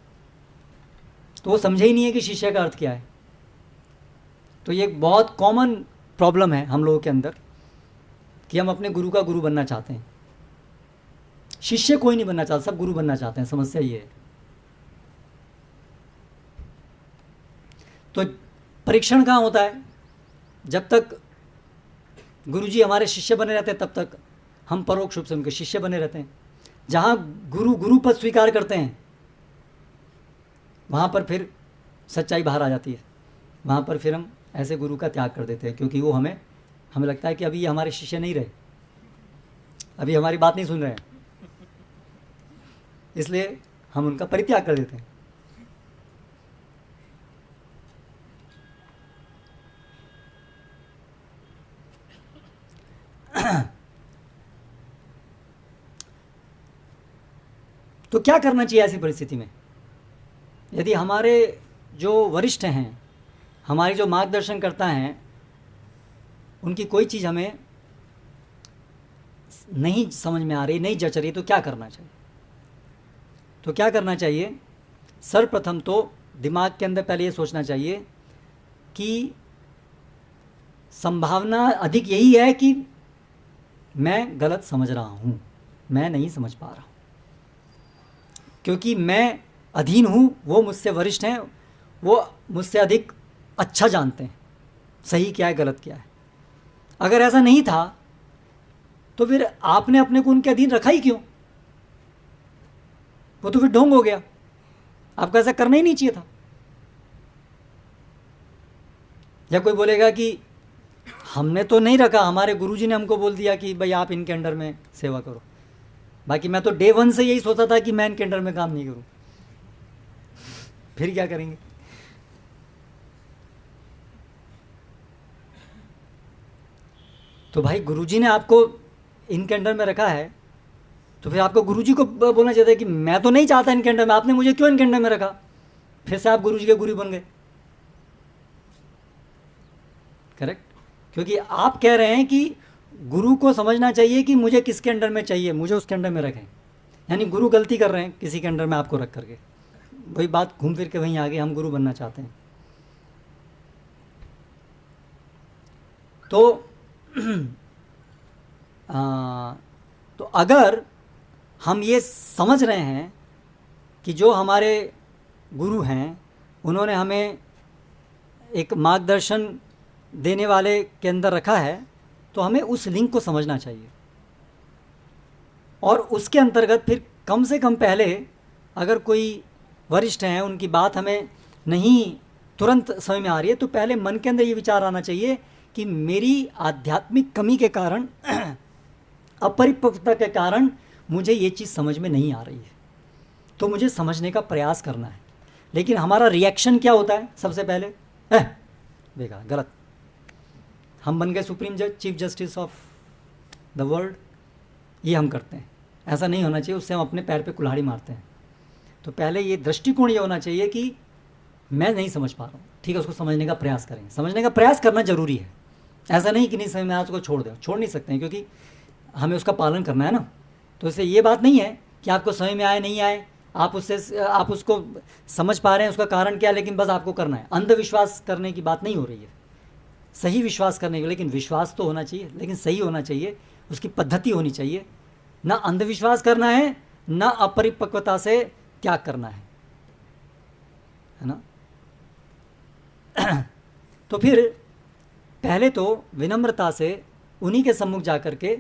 तो वो समझे ही नहीं है कि शिष्य का अर्थ क्या है। तो ये एक बहुत कॉमन प्रॉब्लम है हम लोगों के अंदर कि हम अपने गुरु का गुरु बनना चाहते हैं, शिष्य कोई नहीं बनना चाहता, सब गुरु बनना चाहते हैं। समस्या ये है। तो परीक्षण कहाँ होता है? जब तक गुरुजी हमारे शिष्य बने रहते हैं तब तक हम परोक्ष रूप से उनके शिष्य बने रहते हैं। जहाँ गुरु गुरु पद स्वीकार करते हैं वहाँ पर फिर सच्चाई बाहर आ जाती है। वहाँ पर फिर हम ऐसे गुरु का त्याग कर देते हैं, क्योंकि वो हमें लगता है कि अभी ये हमारे शिष्य नहीं रहे, अभी हमारी बात नहीं सुन रहे हैं, इसलिए हम उनका परित्याग कर देते हैं। तो क्या करना चाहिए ऐसी परिस्थिति में? यदि हमारे जो वरिष्ठ हैं, हमारे जो मार्गदर्शन करता हैं, उनकी कोई चीज़ हमें नहीं समझ में आ रही, नहीं जच रही, तो क्या करना चाहिए? तो क्या करना चाहिए? सर्वप्रथम तो दिमाग के अंदर पहले ये सोचना चाहिए कि संभावना अधिक यही है कि मैं गलत समझ रहा हूँ, मैं नहीं समझ पा रहा हूँ, क्योंकि मैं अधीन हूँ, वो मुझसे वरिष्ठ हैं, वो मुझसे अधिक अच्छा जानते हैं सही क्या है गलत क्या है। अगर ऐसा नहीं था तो फिर आपने अपने को उनके अधीन रखा ही क्यों? वो तो फिर ढोंग हो गया, आपको ऐसा करना ही नहीं चाहिए था। या कोई बोलेगा कि हमने तो नहीं रखा, हमारे गुरुजी ने हमको बोल दिया कि भाई आप इनके अंडर में सेवा करो, बाकी मैं तो डे वन से यही सोचा था कि मैं इनके अंडर में काम नहीं करूं। फिर क्या करेंगे? तो भाई गुरुजी ने आपको इनके अंडर में रखा है, तो फिर आपको गुरुजी को बोलना चाहिए था कि मैं तो नहीं चाहता इनके अंडर में, आपने मुझे क्यों इनके अंडर में रखा? फिर से आप गुरुजी के गुरु बन गए। करेक्ट? क्योंकि आप कह रहे हैं कि गुरु को समझना चाहिए कि मुझे किसके अंडर में चाहिए, मुझे उसके अंडर में रखें। यानी गुरु गलती कर रहे हैं किसी के अंडर में आपको रख करके। वही बात घूम फिर के वहीं आ गई, हम गुरु बनना चाहते हैं। तो अगर हम ये समझ रहे हैं कि जो हमारे गुरु हैं उन्होंने हमें एक मार्गदर्शन देने वाले के अंदर रखा है, तो हमें उस लिंक को समझना चाहिए। और उसके अंतर्गत फिर कम से कम पहले अगर कोई वरिष्ठ हैं, उनकी बात हमें नहीं तुरंत समझ में आ रही है, तो पहले मन के अंदर ये विचार आना चाहिए कि मेरी आध्यात्मिक कमी के कारण अपरिपक्वता के कारण मुझे ये चीज़ समझ में नहीं आ रही है, तो मुझे समझने का प्रयास करना है। लेकिन हमारा रिएक्शन क्या होता है? सबसे पहले बेकार, गलत, हम बन गए सुप्रीम जज, chief justice of the world, ये हम करते हैं। ऐसा नहीं होना चाहिए, उससे हम अपने पैर पे कुल्हाड़ी मारते हैं। तो पहले ये दृष्टिकोण ये होना चाहिए कि मैं नहीं समझ पा रहा हूँ, ठीक है, उसको समझने का प्रयास करेंगे। समझने का प्रयास करना ज़रूरी है, ऐसा नहीं कि नहीं समझ में आया उसको छोड़ दें, छोड़ नहीं सकते हैं, क्योंकि हमें उसका पालन करना है ना। तो इससे ये बात नहीं है कि आपको समझ में आए नहीं आए, आप उसको समझ पा रहे हैं उसका कारण क्या, लेकिन बस आपको करना है। अंधविश्वास करने की बात नहीं हो रही है, सही विश्वास करने की, लेकिन विश्वास तो होना चाहिए, लेकिन सही होना चाहिए, उसकी पद्धति होनी चाहिए। ना अंधविश्वास करना है, ना अपरिपक्वता से त्याग करना है ना। तो फिर पहले तो विनम्रता से उन्हीं के सम्मुख जा कर के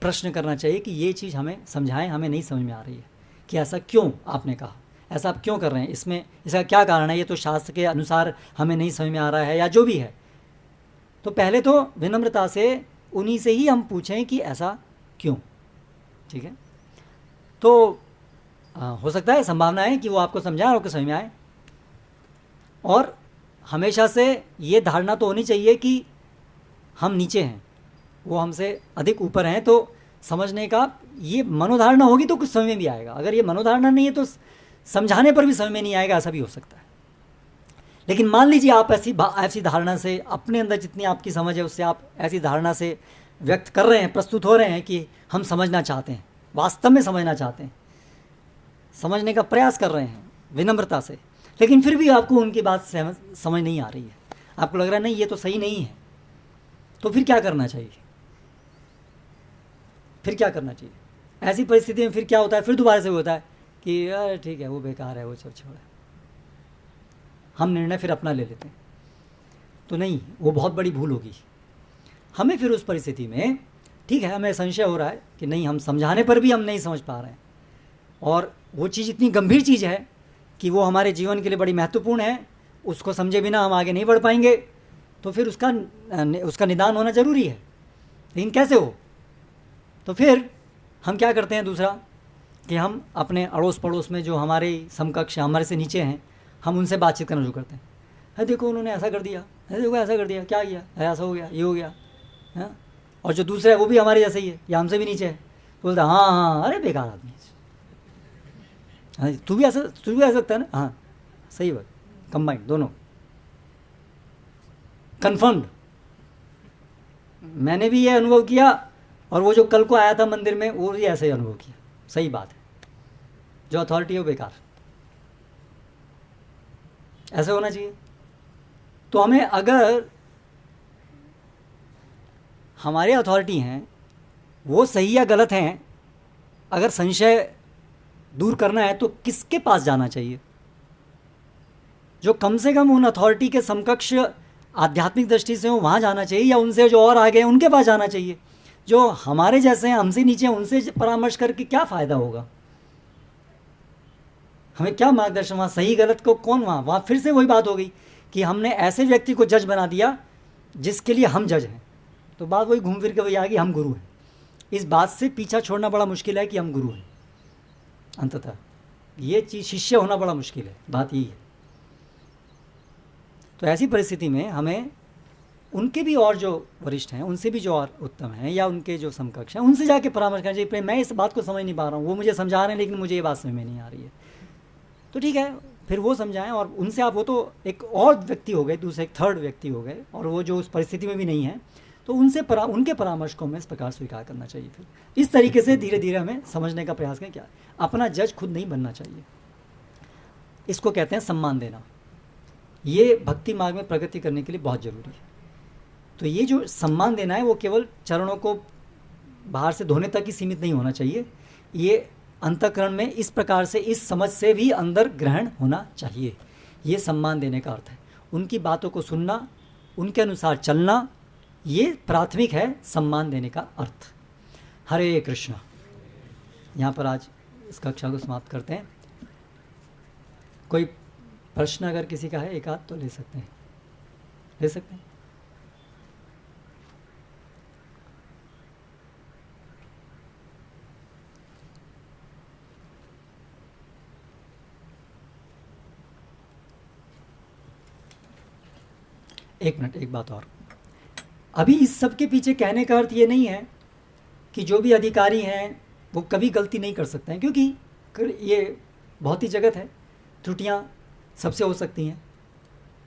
प्रश्न करना चाहिए कि ये चीज़ हमें समझाएं, हमें नहीं समझ में आ रही है, कि ऐसा क्यों आपने कहा, ऐसा आप क्यों कर रहे हैं, इसमें इसका क्या कारण है, ये तो शास्त्र के अनुसार हमें नहीं समझ में आ रहा है, या जो भी है। तो पहले तो विनम्रता से उन्हीं से ही हम पूछें कि ऐसा क्यों, ठीक है। तो हो सकता है, संभावना है कि वो आपको समझाए और आपको समझ में आए। और हमेशा से ये धारणा तो होनी चाहिए कि हम नीचे हैं, वो हमसे अधिक ऊपर हैं, तो समझने का ये मनोधारणा होगी तो कुछ समझ में भी आएगा। अगर ये मनोधारणा नहीं है तो समझाने पर भी समझ में नहीं आएगा, ऐसा भी हो सकता है। लेकिन मान लीजिए आप ऐसी धारणा से, अपने अंदर जितनी आपकी समझ है उससे आप ऐसी धारणा से व्यक्त कर रहे हैं, प्रस्तुत हो रहे हैं कि हम समझना चाहते हैं, वास्तव में समझना चाहते हैं, समझने का प्रयास कर रहे हैं विनम्रता से, लेकिन फिर भी आपको उनकी बात समझ नहीं आ रही है, आपको लग रहा है नहीं ये तो सही नहीं है, तो फिर क्या करना चाहिए? फिर क्या करना चाहिए ऐसी परिस्थिति में? फिर क्या होता है, फिर दोबारा से होता है कि अरे ठीक है वो बेकार है, वो सब छोड़ा, हम निर्णय फिर अपना ले लेते हैं। तो नहीं, वो बहुत बड़ी भूल होगी। हमें फिर उस परिस्थिति में, ठीक है, हमें संशय हो रहा है कि नहीं, हम समझाने पर भी हम नहीं समझ पा रहे हैं, और वो चीज़ इतनी गंभीर चीज़ है कि वो हमारे जीवन के लिए बड़ी महत्वपूर्ण है, उसको समझे बिना हम आगे नहीं बढ़ पाएंगे, तो फिर उसका निदान होना ज़रूरी है। लेकिन कैसे हो? तो फिर हम क्या करते हैं, दूसरा कि हम अपने अड़ोस पड़ोस में जो हमारे समकक्ष, हमारे से नीचे हैं, हम उनसे बातचीत करना शुरू करते हैं। अरे देखो उन्होंने ऐसा कर दिया, अरे देखो ऐसा कर दिया, क्या किया, ऐसा हो गया, ये हो गया, हाँ। और जो दूसरा है वो भी हमारे जैसे ही है या हमसे भी नीचे है, तो बोलता हाँ हाँ अरे बेकार आदमी है, हाँ तू भी ऐसा सकता है ना, हाँ सही बात, कंबाइंड दोनों, कन्फर्म्ड। मैंने भी ये अनुभव किया, और वो जो कल को आया था मंदिर में वो भी ऐसे ही अनुभव किया। सही बात है, जो अथॉरिटी है वो बेकार, ऐसे होना चाहिए। तो हमें, अगर हमारे अथॉरिटी हैं वो सही या गलत हैं, अगर संशय दूर करना है तो किसके पास जाना चाहिए? जो कम से कम उन अथॉरिटी के समकक्ष आध्यात्मिक दृष्टि से हो वहाँ जाना चाहिए, या उनसे जो और आगे हैं उनके पास जाना चाहिए? जो हमारे जैसे हैं, हमसे नीचे हैं, उनसे परामर्श करके क्या फ़ायदा होगा? हमें क्या मार्गदर्शन? वहाँ सही गलत को कौन, वहाँ फिर से वही बात हो गई कि हमने ऐसे व्यक्ति को जज बना दिया जिसके लिए हम जज हैं। तो बात वही घूम फिर के वही आ गई, हम गुरु हैं। इस बात से पीछा छोड़ना बड़ा मुश्किल है कि हम गुरु हैं। अंततः ये चीज़, शिष्य होना बड़ा मुश्किल है, बात यही है। तो ऐसी परिस्थिति में हमें उनके भी और जो वरिष्ठ हैं, उनसे भी जो और उत्तम हैं, या उनके जो समकक्ष हैं, उनसे जाके परामर्श करना चाहिए। मैं इस बात को समझ नहीं पा रहा हूँ, वो मुझे समझा रहे हैं लेकिन मुझे ये बात समझ में नहीं आ रही है। तो ठीक है, फिर वो समझाएं, और उनसे आप, वो तो एक और व्यक्ति हो गए, दूसरे एक थर्ड व्यक्ति हो गए, और वो जो उस परिस्थिति में भी नहीं है, तो उनके परामर्श को हमें इस प्रकार स्वीकार करना चाहिए। फिर इस तरीके से धीरे धीरे हमें समझने का प्रयास करें। क्या, अपना जज खुद नहीं बनना चाहिए। इसको कहते हैं सम्मान देना। ये भक्ति मार्ग में प्रगति करने के लिए बहुत ज़रूरी है। तो ये जो सम्मान देना है वो केवल चरणों को बाहर से धोने तक ही सीमित नहीं होना चाहिए, ये अंतःकरण में इस प्रकार से, इस समझ से भी अंदर ग्रहण होना चाहिए। ये सम्मान देने का अर्थ है। उनकी बातों को सुनना, उनके अनुसार चलना, ये प्राथमिक है सम्मान देने का अर्थ। हरे कृष्णा। यहाँ पर आज इस कक्षा को समाप्त करते हैं। कोई प्रश्न अगर किसी का है, एक आध तो ले सकते हैं, ले सकते हैं। एक मिनट, एक बात और। अभी इस सब के पीछे कहने का अर्थ ये नहीं है कि जो भी अधिकारी हैं वो कभी गलती नहीं कर सकते हैं, क्योंकि ये बहुत ही जगत है, त्रुटियां सबसे हो सकती हैं।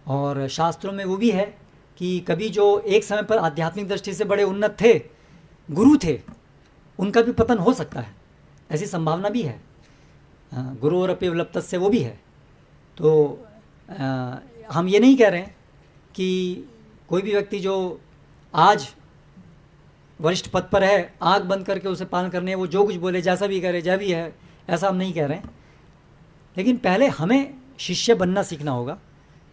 और शास्त्रों में वो भी है कि कभी जो एक समय पर आध्यात्मिक दृष्टि से बड़े उन्नत थे, गुरु थे, उनका भी पतन हो सकता है, ऐसी संभावना भी है। गुरु और अपिवलप्त से वो भी है। तो हम ये नहीं कह रहे हैं कि कोई भी व्यक्ति जो आज वरिष्ठ पद पर है, आँख बंद करके उसे पालन करने है, वो जो कुछ बोले, जैसा भी करे, जय भी है, ऐसा हम नहीं कह रहे हैं। लेकिन पहले हमें शिष्य बनना सीखना होगा,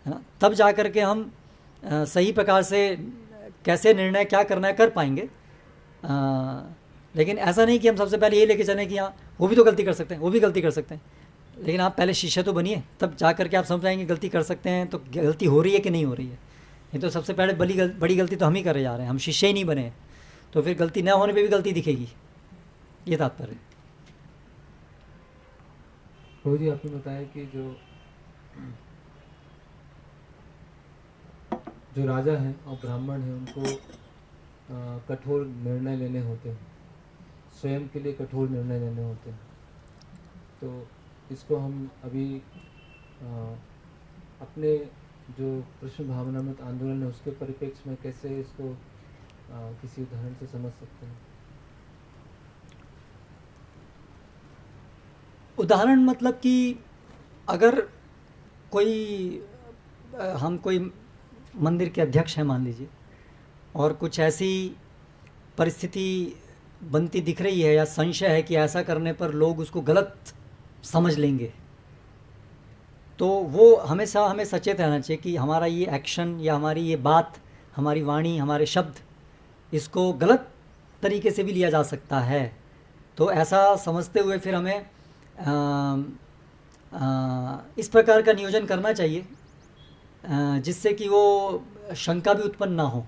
है ना, तब जा कर के हम सही प्रकार से कैसे निर्णय क्या करना है कर पाएंगे। लेकिन ऐसा नहीं कि हम सबसे पहले ये लेके चलें कि हाँ वो भी तो गलती कर सकते हैं, वो भी गलती कर सकते हैं। लेकिन आप पहले शिष्य तो बनिए, तब जा कर के आप समझ पाएंगे गलती कर सकते हैं तो गलती हो रही है कि नहीं हो रही है। नहीं तो सबसे पहले बड़ी गलती तो हम ही करे जा रहे हैं, हम शिष्य ही नहीं बने, तो फिर गलती न होने पे भी गलती दिखेगी, ये तात्पर्य। प्रभु जी, आपने बताया कि जो राजा हैं और ब्राह्मण हैं उनको कठोर निर्णय लेने होते हैं, स्वयं के लिए कठोर निर्णय लेने होते हैं। तो इसको हम अभी अपने जो कृष्ण भावनामृत आंदोलन है उसके परिप्रेक्ष्य में कैसे इसको किसी उदाहरण से समझ सकते हैं? उदाहरण मतलब कि अगर हम कोई मंदिर के अध्यक्ष हैं मान लीजिए, और कुछ ऐसी परिस्थिति बनती दिख रही है या संशय है कि ऐसा करने पर लोग उसको गलत समझ लेंगे, तो वो हमेशा हमें सचेत रहना चाहिए कि हमारा ये एक्शन या हमारी ये बात, हमारी वाणी, हमारे शब्द, इसको गलत तरीके से भी लिया जा सकता है। तो ऐसा समझते हुए फिर हमें इस प्रकार का नियोजन करना चाहिए जिससे कि वो शंका भी उत्पन्न ना हो।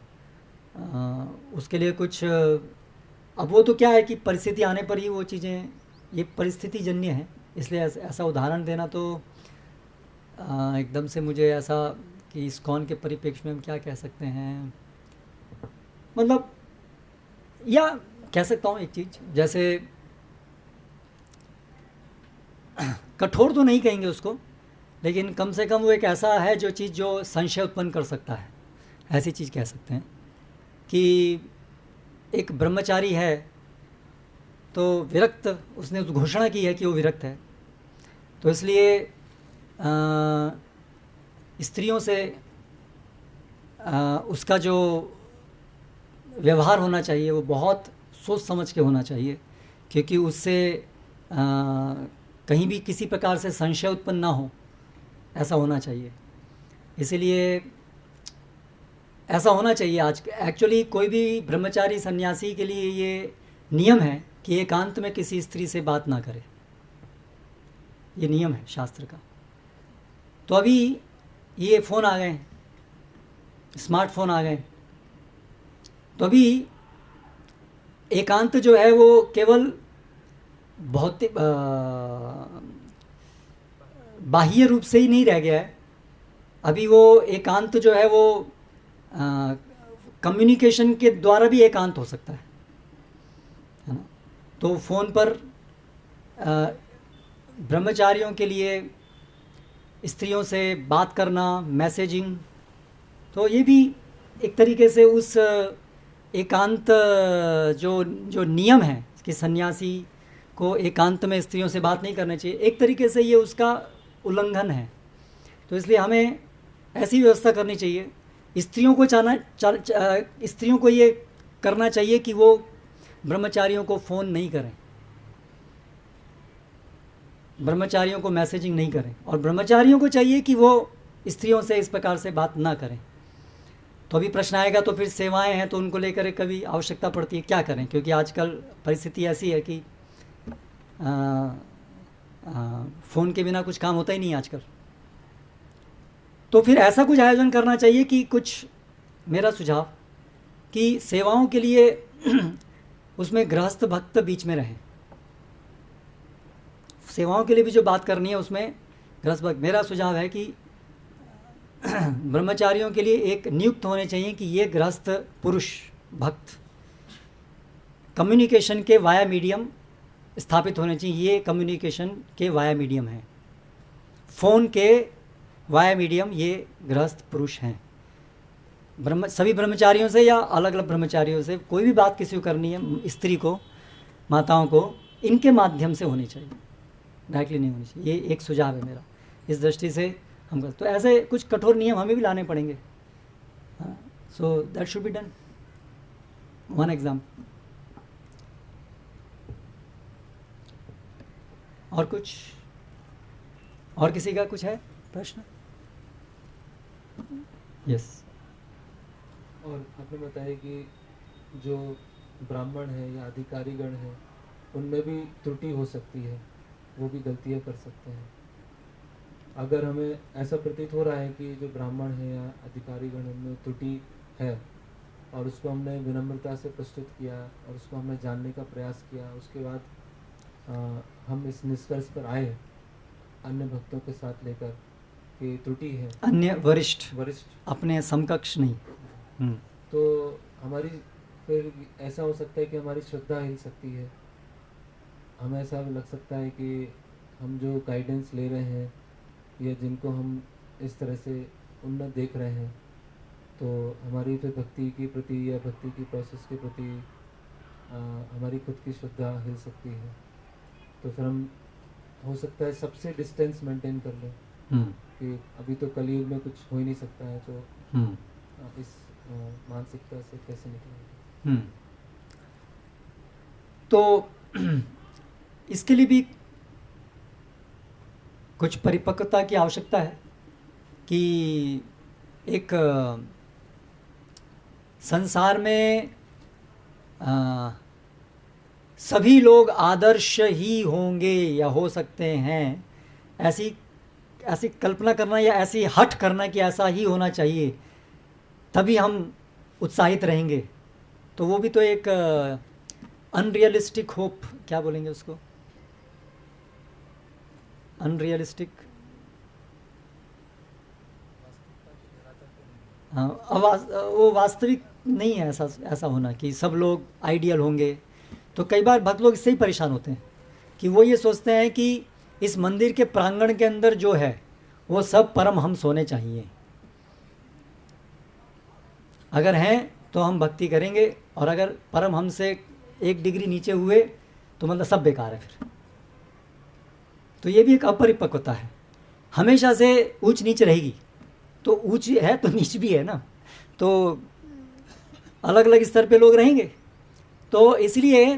उसके लिए कुछ, अब वो तो क्या है कि परिस्थिति आने पर ही वो चीज़ें, ये परिस्थिति जन्य है, इसलिए ऐसा उदाहरण देना तो एकदम से मुझे ऐसा कि इस्कॉन के परिप्रेक्ष्य में हम क्या कह सकते हैं, मतलब या कह सकता हूँ एक चीज़, जैसे कठोर तो नहीं कहेंगे उसको, लेकिन कम से कम वो एक ऐसा है जो चीज़ जो संशय उत्पन्न कर सकता है, ऐसी चीज़ कह सकते हैं। कि एक ब्रह्मचारी है तो विरक्त, उसने उस घोषणा की है कि वो विरक्त है, तो इसलिए स्त्रियों से उसका जो व्यवहार होना चाहिए वो बहुत सोच समझ के होना चाहिए, क्योंकि उससे कहीं भी किसी प्रकार से संशय उत्पन्न ना हो, ऐसा होना चाहिए। इसीलिए ऐसा होना चाहिए। आज एक्चुअली कोई भी ब्रह्मचारी सन्यासी के लिए ये नियम है कि एकांत में किसी स्त्री से बात ना करे, ये नियम है शास्त्र का। तो अभी ये फ़ोन आ गए, स्मार्टफोन आ गए, तो अभी एकांत जो है वो केवल भौतिक बाह्य रूप से ही नहीं रह गया है, अभी वो एकांत जो है वो कम्युनिकेशन के द्वारा भी एकांत हो सकता है ना। तो फ़ोन पर ब्रह्मचारियों के लिए स्त्रियों से बात करना, मैसेजिंग, तो ये भी एक तरीके से उस एकांत जो नियम है कि सन्यासी को एकांत में स्त्रियों से बात नहीं करनी चाहिए, एक तरीके से ये उसका उल्लंघन है। तो इसलिए हमें ऐसी व्यवस्था करनी चाहिए, स्त्रियों को ये करना चाहिए कि वो ब्रह्मचारियों को फ़ोन नहीं करें, ब्रह्मचारियों को मैसेजिंग नहीं करें, और ब्रह्मचारियों को चाहिए कि वो स्त्रियों से इस प्रकार से बात ना करें। तो अभी प्रश्न आएगा, तो फिर सेवाएं हैं तो उनको लेकर कभी आवश्यकता पड़ती है, क्या करें, क्योंकि आजकल परिस्थिति ऐसी है कि फ़ोन के बिना कुछ काम होता ही नहीं आजकल। तो फिर ऐसा कुछ आयोजन करना चाहिए कि कुछ, मेरा सुझाव कि सेवाओं के लिए उसमें गृहस्थ भक्त बीच में रहें, सेवाओं के लिए भी जो बात करनी है उसमें गृहस्थ भक्त। मेरा सुझाव है कि ब्रह्मचारियों के लिए एक नियुक्त होने चाहिए कि ये गृहस्थ पुरुष भक्त कम्युनिकेशन के वाया मीडियम स्थापित होने चाहिए। ये कम्युनिकेशन के वाया मीडियम हैं, फ़ोन के वाया मीडियम ये गृहस्थ पुरुष हैं। सभी ब्रह्मचारियों से या अलग अलग ब्रह्मचारियों से कोई भी बात किसी को करनी है, स्त्री को, माताओं को, इनके माध्यम से होनी चाहिए, डायरेक्टली नहीं होनी चाहिए। ये एक सुझाव है मेरा। इस दृष्टि से हम तो ऐसे कुछ कठोर नियम हमें भी लाने पड़ेंगे। So that should be done. One example. और कुछ, और किसी का कुछ है प्रश्न? यस। और आपने बताया कि जो ब्राह्मण है या अधिकारीगण है उनमें भी त्रुटि हो सकती है, वो भी गलतियाँ कर सकते हैं। अगर हमें ऐसा प्रतीत हो रहा है कि जो ब्राह्मण है या अधिकारीगण उनमें त्रुटि है और उसको हमने विनम्रता से प्रस्तुत किया और उसको हमने जानने का प्रयास किया, उसके बाद हम इस निष्कर्ष पर आए अन्य भक्तों के साथ लेकर कि त्रुटि है, अन्य वरिष्ठ वरिष्ठ अपने समकक्ष नहीं, तो हमारी फिर ऐसा हो सकता है कि हमारी श्रद्धा हिल सकती है। हमें ऐसा भी लग सकता है कि हम जो गाइडेंस ले रहे हैं या जिनको हम इस तरह से उन्नत देख रहे हैं, तो हमारी फिर भक्ति के प्रति या भक्ति की प्रोसेस के प्रति हमारी खुद की श्रद्धा हिल सकती है। तो फिर हम हो सकता है सबसे डिस्टेंस मेंटेन कर लें कि अभी तो कलयुग में कुछ हो ही नहीं सकता है, तो इस मानसिकता से कैसे निकलेंगे? तो इसके लिए भी कुछ परिपक्वता की आवश्यकता है कि एक संसार में सभी लोग आदर्श ही होंगे या हो सकते हैं, ऐसी कल्पना करना या ऐसी हठ करना कि ऐसा ही होना चाहिए तभी हम उत्साहित रहेंगे, तो वो भी तो एक अनरियलिस्टिक होप, क्या बोलेंगे उसको, अनरियलिस्टिक, वो वास्तविक नहीं है ऐसा होना कि सब लोग आइडियल होंगे। तो कई बार भक्त लोग इससे ही परेशान होते हैं कि वो ये सोचते हैं कि इस मंदिर के प्रांगण के अंदर जो है वो सब परमहंस होने चाहिए, अगर हैं तो हम भक्ति करेंगे, और अगर परमहंस से एक डिग्री नीचे हुए तो मतलब सब बेकार है फिर। तो ये भी एक अपरिपक्वता है, हमेशा से ऊंच नीच रहेगी, तो ऊंच है तो नीच भी है ना, तो अलग अलग स्तर पे लोग रहेंगे। तो इसलिए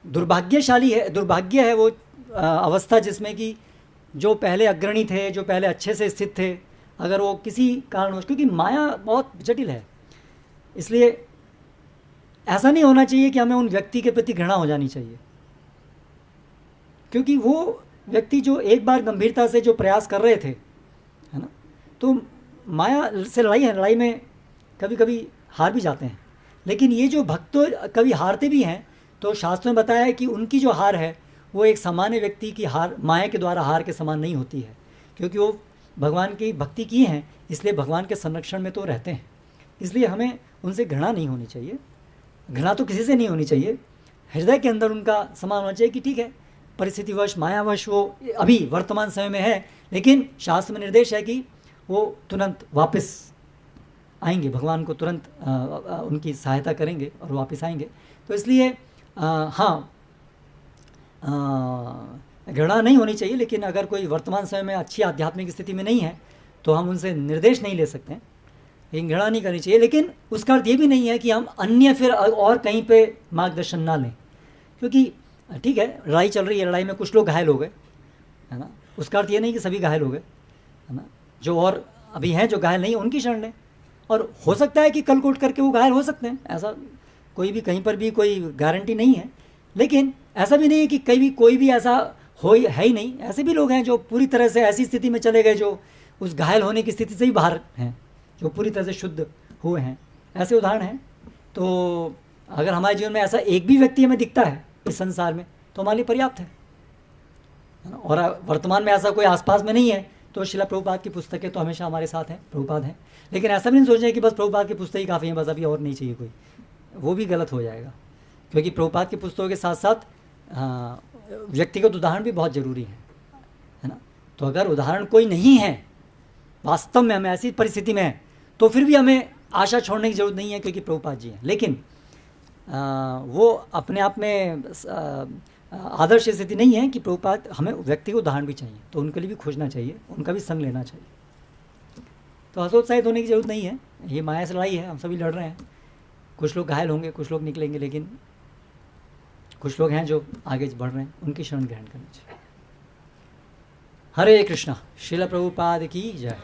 दुर्भाग्य है वो अवस्था जिसमें कि जो पहले अग्रणी थे, जो पहले अच्छे से स्थित थे, अगर वो किसी कारणवश, क्योंकि माया बहुत जटिल है, इसलिए ऐसा नहीं होना चाहिए कि हमें उन व्यक्ति के प्रति घृणा हो जानी चाहिए, क्योंकि वो व्यक्ति जो एक बार गंभीरता से जो प्रयास कर रहे थे, है ना, तो माया से लड़ाई है, लड़ाई में कभी कभी हार भी जाते हैं, लेकिन ये जो भक्त कभी हारते भी हैं, तो शास्त्रों में बताया है कि उनकी जो हार है वो एक सामान्य व्यक्ति की हार, माया के द्वारा हार के समान नहीं होती है, क्योंकि वो भगवान की भक्ति की हैं, इसलिए भगवान के संरक्षण में तो रहते हैं। इसलिए हमें उनसे घृणा नहीं होनी चाहिए, घृणा तो किसी से नहीं होनी चाहिए, हृदय के अंदर उनका समान होना चाहिए कि ठीक है, परिस्थितिवश मायावश वो अभी वर्तमान समय में है, लेकिन शास्त्र में निर्देश है कि वो तुरंत वापस आएंगे, भगवान को तुरंत उनकी सहायता करेंगे और वापस आएंगे। तो इसलिए हाँ, घृणा नहीं होनी चाहिए, लेकिन अगर कोई वर्तमान समय में अच्छी आध्यात्मिक स्थिति में नहीं है तो हम उनसे निर्देश नहीं ले सकते हैं, लेकिन घृणा नहीं करनी चाहिए। लेकिन उसका अर्थ ये भी नहीं है कि हम अन्य फिर और कहीं पे मार्गदर्शन ना लें, क्योंकि ठीक है लड़ाई चल रही है, लड़ाई में कुछ लोग घायल हो गए, है ना, उसका अर्थ ये नहीं कि सभी घायल हो गए, है ना, जो और अभी हैं जो घायल नहीं, उनकी शरण लें, और हो सकता है कि कल को उठ करके वो घायल हो सकते हैं, ऐसा कोई भी कहीं पर भी कोई गारंटी नहीं है, लेकिन ऐसा भी नहीं है कि कोई भी ऐसा है ही नहीं, ऐसे भी लोग हैं जो पूरी तरह से ऐसी स्थिति में चले गए जो उस घायल होने की स्थिति से ही बाहर हैं, जो पूरी तरह से शुद्ध हुए हैं, ऐसे उदाहरण हैं। तो अगर हमारे जीवन में ऐसा एक भी व्यक्ति हमें दिखता है इस संसार में तो हमारे लिए पर्याप्त है ना, और वर्तमान में ऐसा कोई आसपास में नहीं है तो शिला प्रभुपाद की पुस्तकें तो हमेशा हमारे साथ हैं, प्रभुपाद हैं, लेकिन ऐसा भी नहीं सोचना है कि बस प्रभुपाद की पुस्तक ही काफ़ी है, बस अभी और नहीं चाहिए कोई, वो भी गलत हो जाएगा। क्योंकि प्रभुपाद की पुस्तकों के साथ साथ व्यक्तिगत उदाहरण भी बहुत ज़रूरी है ना। तो अगर उदाहरण कोई नहीं है, वास्तव में हम ऐसी परिस्थिति में हैं, तो फिर भी हमें आशा छोड़ने की ज़रूरत नहीं है, क्योंकि प्रभुपाद जी हैं। लेकिन वो अपने आप में आदर्श स्थिति नहीं है कि प्रभुपाद, हमें व्यक्तिगत उदाहरण भी चाहिए, तो उनके लिए भी खोजना चाहिए, उनका भी संग लेना चाहिए। तो हतोत्साहित होने की ज़रूरत नहीं है, ये माया से लड़ाई है, हम सभी लड़ रहे हैं। कुछ लोग घायल होंगे, कुछ लोग निकलेंगे, लेकिन कुछ लोग हैं जो आगे बढ़ रहे हैं, उनकी शरण ग्रहण करनी चाहिए। हरे कृष्णा। श्रील प्रभुपाद की जय।